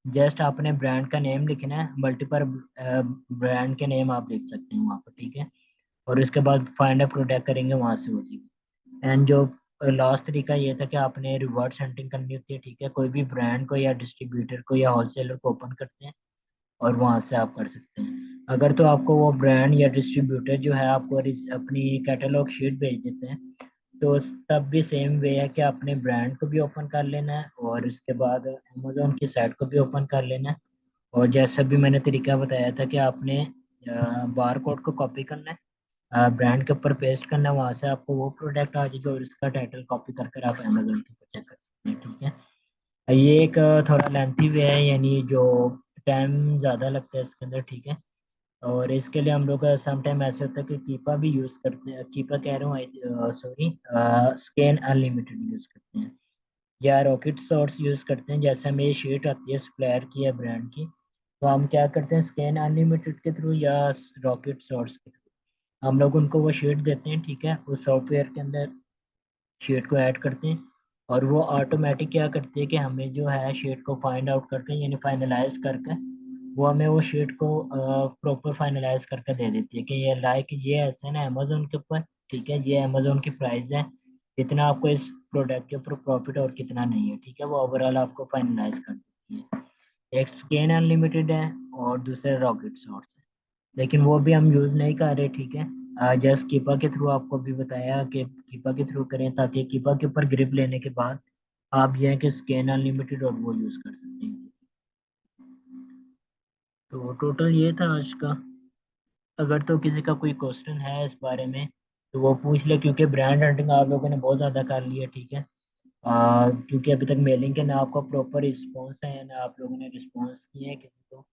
जस्ट आपने ब्रांड का नेम लिखना है, मल्टीपल ब्रांड के नेम आप लिख सकते हैं वहाँ पर, ठीक है। और उसके बाद फाइंड अ प्रोडक्ट करेंगे, वहाँ से हो जाएगी। एंड जो लास्ट तरीका ये था कि आपने रिवर्स हंटिंग करनी होती है, ठीक है। कोई भी ब्रांड को या डिस्ट्रीब्यूटर को या होलसेलर को ओपन करते हैं और वहाँ से आप कर सकते हैं। अगर तो आपको वो ब्रांड या डिस्ट्रीब्यूटर जो है आपको अपनी कैटलॉग शीट भेज देते हैं, तो तब भी सेम वे है कि आपने ब्रांड को भी ओपन कर लेना है और उसके बाद अमेजोन की साइट को भी ओपन कर लेना है। और जैसा भी मैंने तरीका बताया था कि आपने बार कोड को कॉपी करना है, ब्रांड के ऊपर पेस्ट करना है, वहाँ से आपको वो प्रोडक्ट आ जाएगा और उसका टाइटल कॉपी कर कर आप अमेजोन के ऊपर चेक कर सकते हैं, ठीक है। ये एक थोड़ा लेंथी वे है, यानी जो टाइम ज़्यादा लगता है इसके अंदर, ठीक है। और इसके लिए हम लोग सम टाइम ऐसे होता है कि कीपा भी यूज़ करते हैं, कीपा कह रहा हूँ, सॉरी, स्कैन अनलिमिटेड यूज़ करते हैं या रॉकेट सोर्स यूज़ करते हैं। जैसे हमें ये शीट आती है सप्लायर की या ब्रांड की, तो हम क्या करते हैं, स्कैन अनलिमिटेड के थ्रू या रॉकेट सोर्स के थ्रू हम लोग उनको वो शीट देते हैं, ठीक है। उस सॉफ्टवेयर के अंदर शीट को ऐड करते हैं और वो ऑटोमेटिक क्या करती है कि हमें जो है शीट को फाइंड आउट करके यानी फाइनलाइज करके वो हमें वो शीट को प्रॉपर फाइनलाइज करके दे देती है कि ये लाइक ये ऐसे ना अमेजोन के ऊपर, ठीक है, ये अमेजोन की प्राइस है, कितना आपको इस प्रोडक्ट के ऊपर प्रॉफिट और कितना नहीं है, ठीक है। वो ओवरऑल आपको फाइनलाइज कर देती है। एक स्कैन अनलिमिटेड है और दूसरे रॉकेट सोर्स है, लेकिन वो भी हम यूज़ नहीं कर रहे, ठीक है। जस्ट कीपा के थ्रू आपको भी बताया कि कीपा के थ्रू करें, ताकि कीपा के ऊपर ग्रिप लेने के बाद आप ये है कि स्कैन अनलिमिटेड और वो यूज़ कर सकते हैं। तो टोटल ये था आज का। अगर तो किसी का कोई क्वेश्चन है इस बारे में तो वो पूछ ले, क्योंकि ब्रांड हंटिंग आप लोगों ने बहुत ज़्यादा कर लिया, ठीक है। क्योंकि अभी तक मेलिंग के ना आपका प्रॉपर रिस्पॉन्स है ना आप लोगों ने रिस्पॉन्स किए हैं किसी को।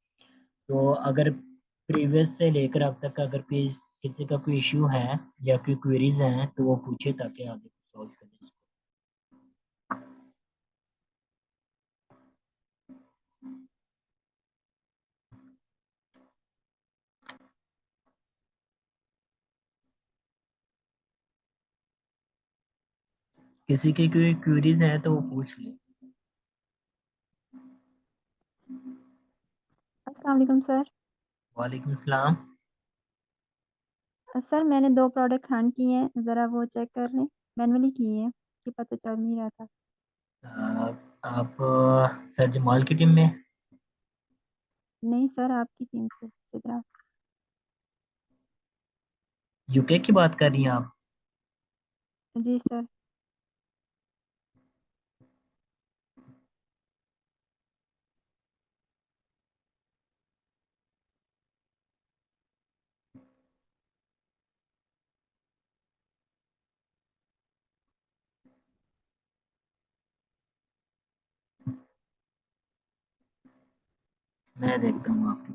तो अगर प्रीवियस से लेकर अब तक अगर किसी का कोई इश्यू है या कोई क्वेरीज हैं तो वो पूछे, ताकि आगे सॉल्व करें। किसी की कोई क्वेरीज हैं तो वो पूछ ले। अस्सलाम वालेकुम सर। वालेकुम सलाम। सर मैंने 2 प्रोडक्ट हंट किए हैं, ज़रा वो चेक कर लें। मैनुअली किए हैं, कि पता चल नहीं रहा था। आप सर जमाल की टीम में? नहीं सर, आपकी टीम से सिद्रा। यूके की बात कर रही हैं आप? जी सर। मैं देखता हूँ आपकी।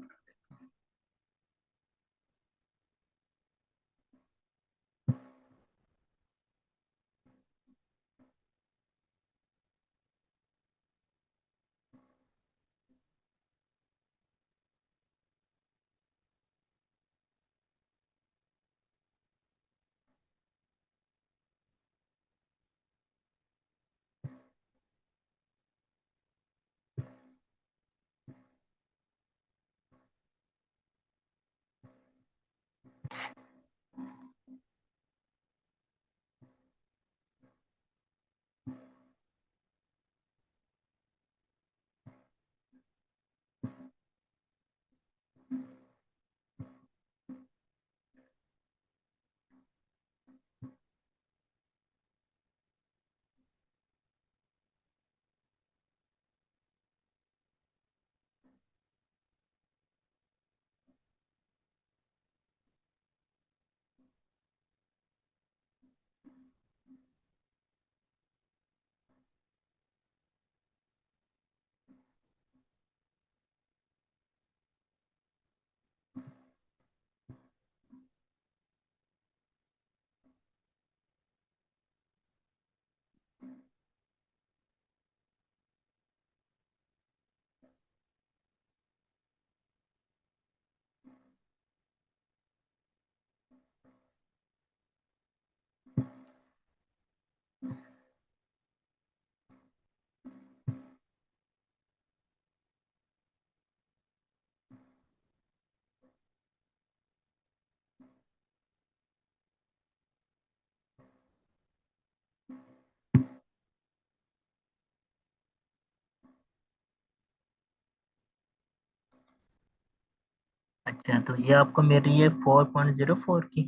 क्या तो ये आपको मेरी ये 4.04 की।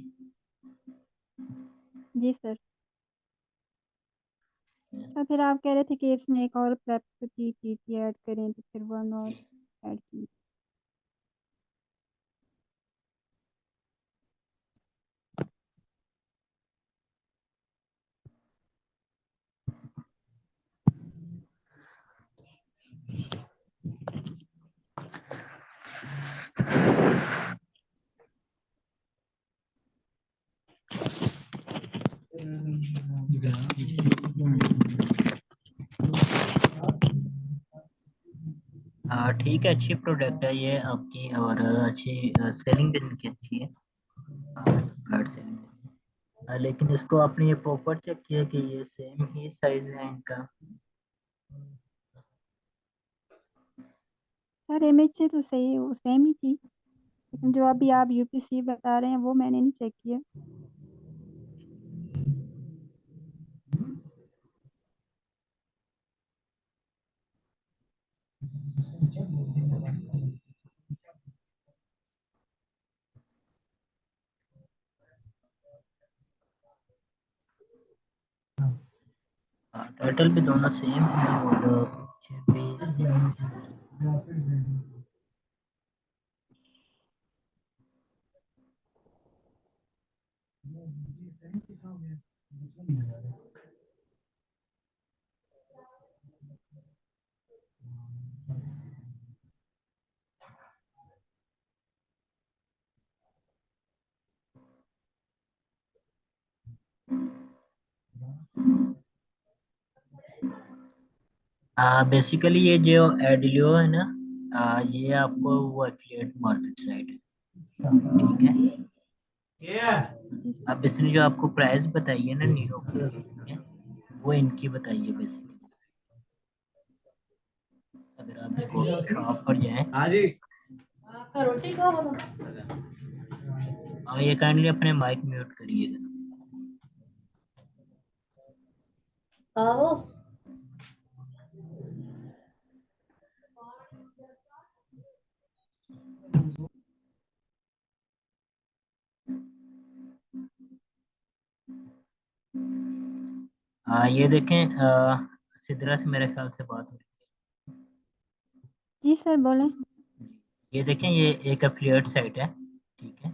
जी सर। सर फिर आप कह रहे थे कि इसमें एक और प्रेप की चीज़ ऐड करें, तो फिर वन और ऐड की। ठीक है, अच्छी प्रोडक्ट है ये आपकी, और अच्छी सेलिंग भी इनकी अच्छी है, कार्ड सेलिंग। लेकिन इसको आपने ये प्रॉपर चेक किया कि ये सेम ही साइज है इनका? सर इमेज से तो सही वो सेम ही थी, लेकिन जो अभी आप यूपीसी बता रहे हैं वो मैंने नहीं चेक किया। टाइटल भी दोनों सेम है और पिक्चर भी सेम है। बेसिकली ये जो एडिलियो है ना, ये आपको वो एफिलिएट मार्केट साइट है, ठीक है। जी सर। अब इसने जो आपको प्राइस बताई है ना नियो की, ठीक है, वो इनकी बताई है बेसिकली। अगर आप देखो शॉप पर जाएं, हाँ जी। रोटी खाओ। ये काइंडली अपने माइक म्यूट करिएगा। आओ। ये देखें, सिद्रा से मेरे ख्याल से बात हो रही जी सर बोलें। थी। ये देखें, ये एक एफिलिएट साइट है, ठीक है।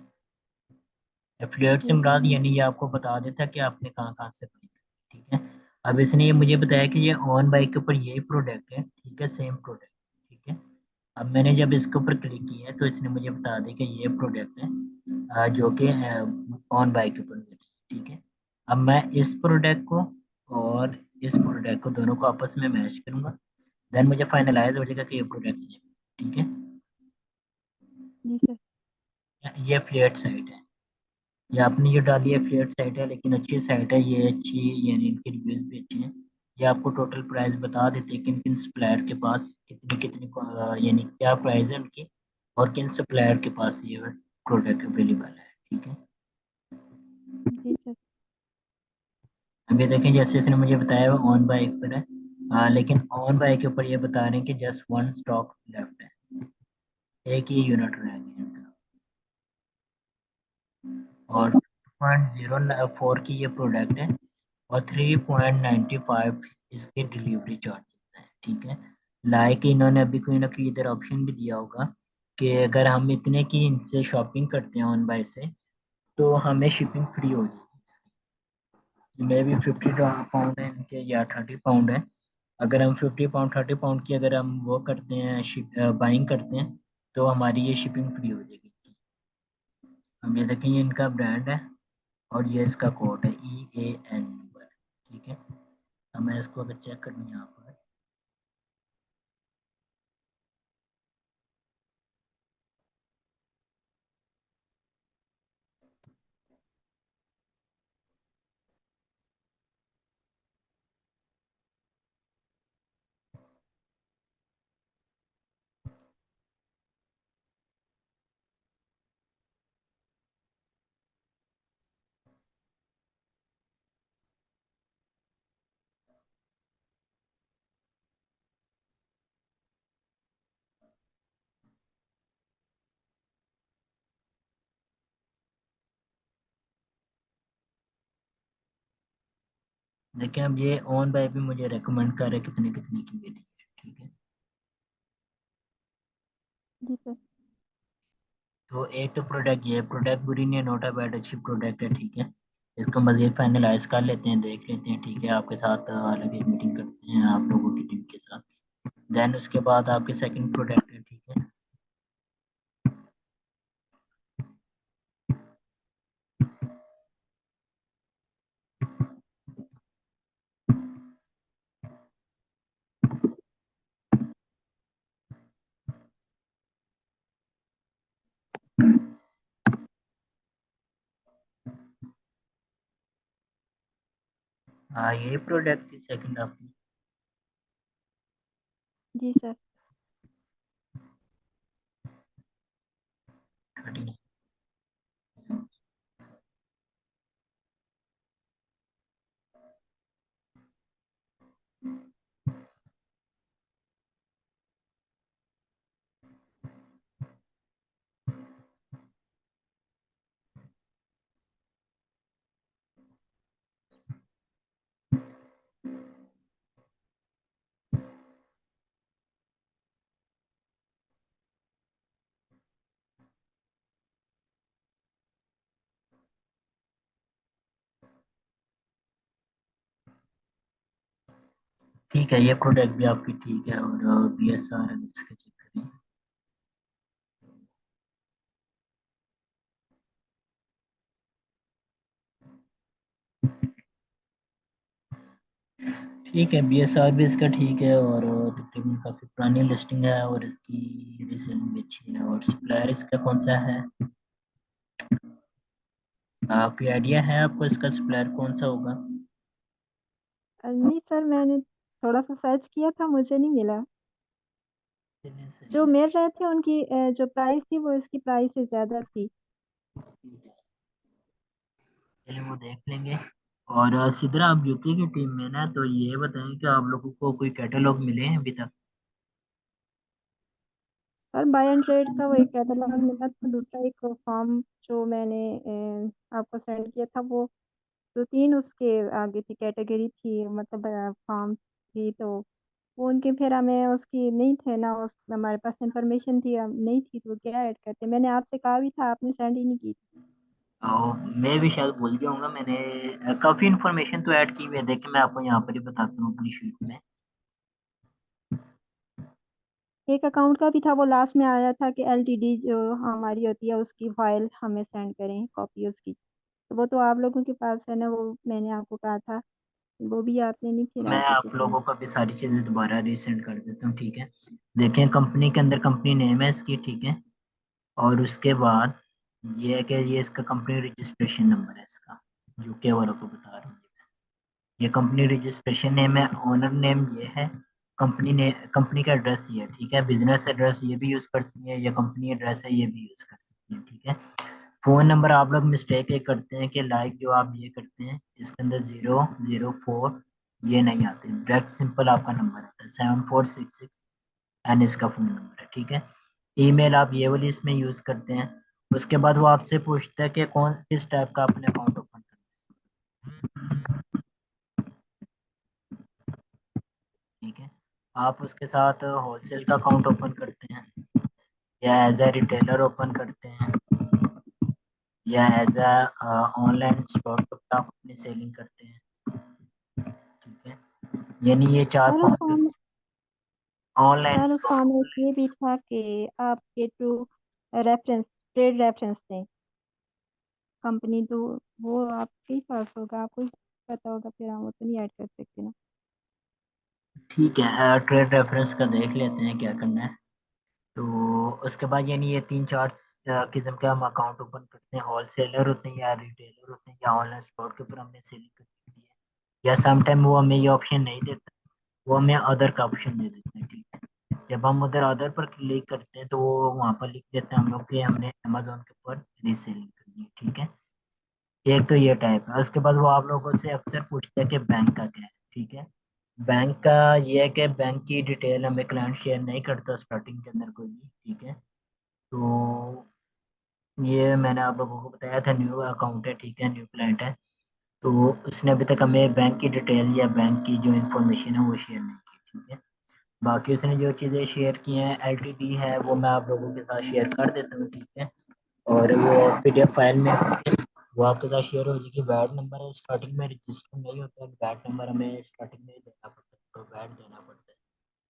एफिलिएट से ठीक है। मुराद यानी ये आपको बता देता है कि आपने कहाँ कहाँ से बाई करनी है, ठीक है। अब इसने ये मुझे बताया कि ये ऑन बाइक के ऊपर यही प्रोडक्ट है, ठीक है, सेम प्रोडक्ट, ठीक है। अब मैंने जब इसके ऊपर क्लिक किया है तो इसने मुझे बता दिया कि ये प्रोडक्ट है, जो कि ऑन बाइक के ऊपर मिल रही है, ठीक है। अब मैं इस प्रोडक्ट को और इस प्रोडक्ट को दोनों को आपस में मैच करूंगा, देन मुझे फाइनलाइज हो जाएगा कि ये प्रोडक्ट सेम, ठीक है। जी सर। ये फ्लेट साइट है, ये आपने जो डाली है फ्लेट साइट है, लेकिन अच्छी साइट है ये, अच्छी यानी इनके रिव्यूज भी अच्छे हैं। ये आपको टोटल प्राइस बता देते हैं किन किन सप्लायर के पास कितनी कितनी यानी क्या प्राइस है उनकी, और किन सप्लायर के पास ये प्रोडक्ट अवेलेबल है, ठीक है। जी सर। अभी देखें, जैसे इसने मुझे बताया वो ऑन बाइक पर है, लेकिन ऑन बाइक के ऊपर ये बता रहे हैं कि जस्ट वन स्टॉक लेफ्ट है, एक ही यूनिट रह गया इनका, ठीक और 2.04 की ये प्रोडक्ट है, और 3.95 इसके डिलीवरी चार्जेस हैं, ठीक है। लाइक इन्होंने अभी कोई ना कोई इधर ऑप्शन भी दिया होगा कि अगर हम इतने की इनसे शॉपिंग करते हैं ऑन बाय से, तो हमें शिपिंग फ्री हो जाएगी। मे भी 50 पाउंड है इनके या 30 पाउंड है। अगर हम 50 पाउंड 30 पाउंड की अगर हम वो करते हैं बाइंग करते हैं, तो हमारी ये शिपिंग फ्री हो जाएगी। हम ये देखें, ये इनका ब्रांड है और ये इसका कोड है EAN नंबर, ठीक है। अब मैं इसको अगर चेक करूँ यहाँ पर, देखिए अब ये ऑन बाय भी मुझे रेकमेंड कर रहे हैं कितने कितने की मिली है, ठीक है। जी सर। तो एक तो प्रोडक्ट, ये प्रोडक्ट बुरी नहीं है, नोट अ बैड, अच्छी प्रोडक्ट है, ठीक है। इसको मजीद फाइनलाइज कर लेते हैं, देख लेते हैं, ठीक है। आपके साथ अलग एक मीटिंग करते हैं आप लोगों की टीम के साथ। देन उसके बाद आपकी सेकंड प्रोडक्ट है, ठीक है। हाँ ये प्रोडक्ट थी सेकंड आपकी। जी सर। 13। ठीक है, ये प्रोडक्ट भी आपकी ठीक है। और BSR इसका चेक करिए। ठीक है, BSR भी इसका ठीक है। और तकरीबन काफ़ी पुरानी लिस्टिंग है और इसकी रीसेलिंग भी अच्छी है। और सप्लायर इसका कौन सा है, आपकी आइडिया है आपको इसका सप्लायर कौन सा होगा? नहीं सर, मैंने थोड़ा सा सर्च किया था, मुझे नहीं मिला। चलिए सही जो है। मिल रहे थे उनकी जो प्राइस थी वो इसकी प्राइस से ज़्यादा थी। ठीक है, चलिए वो देख लेंगे। और सिद्रा आप यूके की टीम में ना, तो ये बताएं कि आप लोगों को कोई कैटलॉग मिले हैं अभी तक? सर बाय एंड ट्रेड का वो एक कैटलॉग मिला था, दूसरा एक फॉर्म जो मैंने आपको सेंड किया था, वो दो तीन उसके आगे थी, कैटेगरी थी, मतलब फॉर्म थी, तो वो उनके फिर हमें उसकी नहीं थे ना, उस हमारे पास इंफॉर्मेशन थी नहीं थी, तो क्या ऐड करते, मैंने आपसे कहा भी था, आपने सेंड ही नहीं की। और मैं भी शायद भूल गया हूँ, मैंने काफ़ी इन्फॉर्मेशन तो ऐड की हुई है। देखिए मैं आपको यहाँ पर ही बताता हूँ अपनी शीट में। एक अकाउंट का भी था, वो लास्ट में आया था कि एलटीडी जो हमारी होती है उसकी फाइल हमें सेंड करें, कॉपी उसकी, तो वो तो आप लोगों के पास है ना, वो मैंने आपको कहा था, वो भी आपने नहीं फिर मैं आगे से आप सेंड। लोगों को भी सारी चीज़ें दोबारा रीसेंड कर देता हूँ, ठीक है। देखें कंपनी के अंदर कंपनी नेम है इसकी, ठीक है। और उसके बाद ये है कि ये इसका कंपनी रजिस्ट्रेशन नंबर है इसका, यूके वालों को बता रहा हूँ। ये कंपनी रजिस्ट्रेशन नेम है, ओनर नेम ये है, कंपनी ने कंपनी का एड्रेस ये है, ठीक है। बिजनेस एड्रेस ये भी यूज़ कर सकती है, या कंपनी एड्रेस है ये भी यूज़ कर सकती है, ठीक है। फ़ोन नंबर आप लोग मिस्टेक ये करते हैं कि लाइक जो आप ये करते हैं इसके अंदर 004 ये नहीं आते, डायरेक्ट सिंपल आपका नंबर आता है 7466 एंड इसका फ़ोन नंबर है, ठीक है। ईमेल आप ये वाली इसमें यूज़ करते हैं। उसके बाद वो आपसे पूछता है कि कौन किस टाइप का आपने अकाउंट ओपन करना है, ठीक है। आप उसके साथ होलसेल का अकाउंट ओपन करते हैं, या एज ए रिटेलर ओपन करते हैं, या एज अ ऑनलाइन स्टोर पर आप अपनी सेलिंग करते हैं, ठीक है। यानी ये चार सर उस पांच फॉर्म ऑनलाइन सर उस स्टोर। फॉर्म में ये भी था कि आपके टू रेफरेंस, ट्रेड रेफरेंस थे कंपनी, तो वो आपके ही पास होगा, आपको ही पता होगा, फिर हम वो तो नहीं ऐड कर सकते ना। ठीक है, ट्रेड रेफरेंस का देख लेते हैं क्या करना है। तो उसके बाद यानी ये तीन चार किस्म के हम अकाउंट ओपन करते हैं, होलसेलर होते हैं या रिटेलर होते हैं या ऑनलाइन स्टोर के ऊपर हमने सेलिंग करनी होती है, या सम टाइम वो हमें ये ऑप्शन नहीं देता, वो हमें अदर का ऑप्शन दे देते हैं, ठीक है। जब हम उधर अदर पर क्लिक करते हैं तो वो वहाँ पर लिख देते हैं हम लोग कि हमने अमेजोन के ऊपर रीसेलिंग करनी है, ठीक है। एक तो ये टाइप है। उसके बाद वो आप लोगों से अक्सर पूछते हैं कि बैंक का क्या है, ठीक है। बैंक का ये है कि बैंक की डिटेल हमें क्लाइंट शेयर नहीं करता स्टार्टिंग के अंदर कोई भी, ठीक है। तो ये मैंने आप लोगों को बताया था, न्यू अकाउंट है, ठीक है, न्यू क्लाइंट है। तो उसने अभी तक हमें बैंक की डिटेल या बैंक की जो इंफॉर्मेशन है वो शेयर नहीं की, ठीक है। बाकी उसने जो चीज़ें शेयर की हैं, एलटीडी है, वो मैं आप लोगों के साथ शेयर कर देता हूँ, ठीक है। और वो पीडीएफ फाइल में वो आपके साथ शेयर हो जाएगी। वैट नंबर है, स्टार्टिंग में रजिस्टर नहीं होता है, वैट नंबर हमें स्टार्टिंग में देना पड़ता है, तो वैट देना पड़ता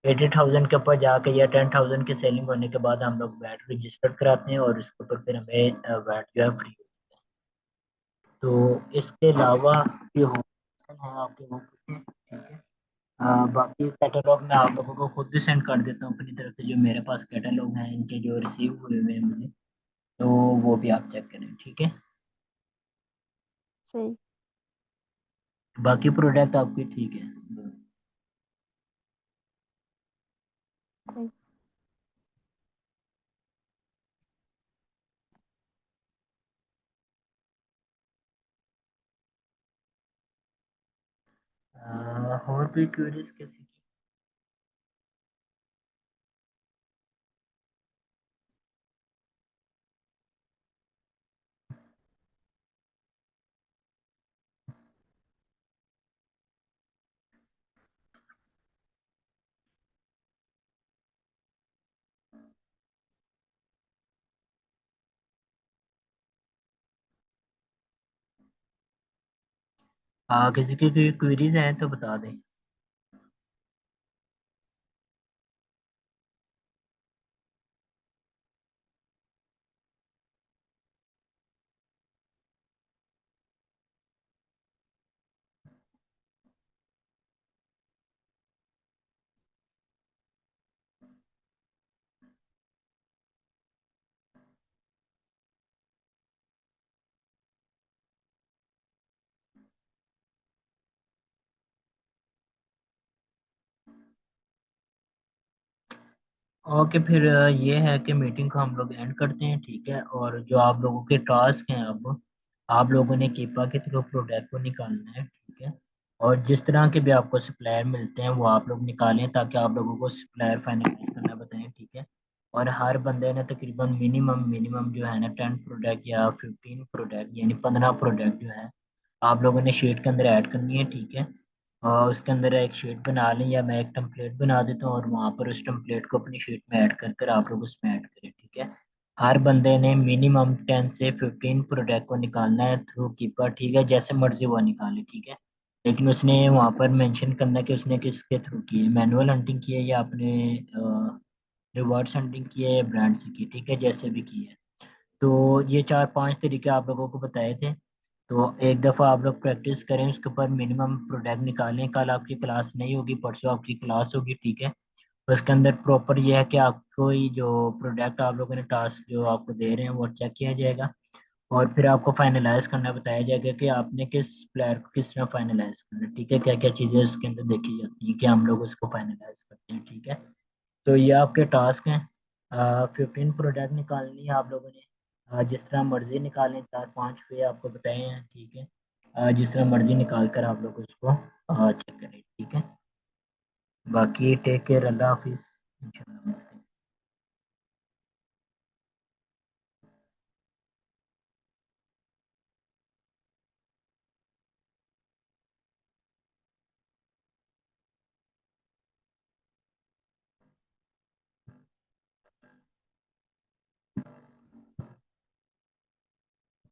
है 80,000 के ऊपर जाके या 10,000 की सेलिंग होने के बाद हम लोग वैट रजिस्टर कराते हैं और उसके ऊपर फिर हमें वैट जो है फ्री। तो इसके अलावा जो ऑप्शन है आपके वो पूछें, ठीक है। बाकी कैटलॉग मैं आप लोगों को खुद भी सेंड कर देता हूँ अपनी तरफ से, जो मेरे पास कैटलॉग हैं इनके जो रिसीव हुए हुए हैं मुझे, तो वो भी आप चेक करें, ठीक है। सही। बाकी प्रोडक्ट आपके ठीक है। सही। और भी क्वेरीज किसी की? किसी की कोई क्वेरीज हैं तो बता दें। ओके, फिर ये है कि मीटिंग को हम लोग एंड करते हैं, ठीक है। और जो आप लोगों के टास्क हैं, अब आप लोगों ने कीपा के थ्रू प्रोडक्ट को निकालना है, ठीक है। और जिस तरह के भी आपको सप्लायर मिलते हैं वो आप लोग निकालें, ताकि आप लोगों को सप्लायर फाइनलाइज करना बताएं, ठीक है। और हर बंदे ने तकरीबन मिनिमम मिनिमम जो है ना 10 प्रोडक्ट या 15 प्रोडक्ट यानी 15 प्रोडक्ट जो है आप लोगों ने शीट के अंदर ऐड करनी है, ठीक है। और उसके अंदर एक शीट बना लें या मैं एक टेम्पलेट बना देता हूँ और वहाँ पर उस टेम्पलेट को अपनी शीट में ऐड कर कर आप लोग उसमें ऐड करें, ठीक है। हर बंदे ने मिनिमम 10 से 15 प्रोडक्ट को निकालना है थ्रू कीपर, ठीक है। जैसे मर्जी वो निकाले, ठीक है। लेकिन उसने वहाँ पर मेंशन करना है कि उसने किसके थ्रू की है, मैनुअल हंटिंग की है या अपने रिवर्स हंटिंग की है या ब्रांड से की है, ठीक है, जैसे भी की है। तो ये 4-5 तरीके आप लोगों को बताए थे। तो एक दफ़ा आप लोग प्रैक्टिस करें, उसके ऊपर मिनिमम प्रोडक्ट निकालें। कल आपकी क्लास नहीं होगी, परसों आपकी क्लास होगी, ठीक है। तो इसके अंदर प्रॉपर ये है कि आपको ही जो प्रोडक्ट आप लोगों ने टास्क जो आपको दे रहे हैं वो चेक किया जाएगा। और फिर आपको फाइनलाइज करना बताया जाएगा कि आपने किस प्लेयर को किस तरह फाइनलाइज करना है, ठीक है। क्या क्या चीज़ें उसके अंदर देखी जाती हैं कि हम लोग उसको फाइनलाइज करते हैं, ठीक है। तो ये आपके टास्क हैं। 15 प्रोडक्ट निकालनी है आप लोगों ने। जिस तरह मर्जी निकालें, 4-5 पे आपको बताए हैं, ठीक है। जिस तरह मर्जी निकाल कर आप लोग उसको चेक करें, ठीक है। बाकी टेक केयर, अल्लाह हाफिज़, इंशाल्लाह।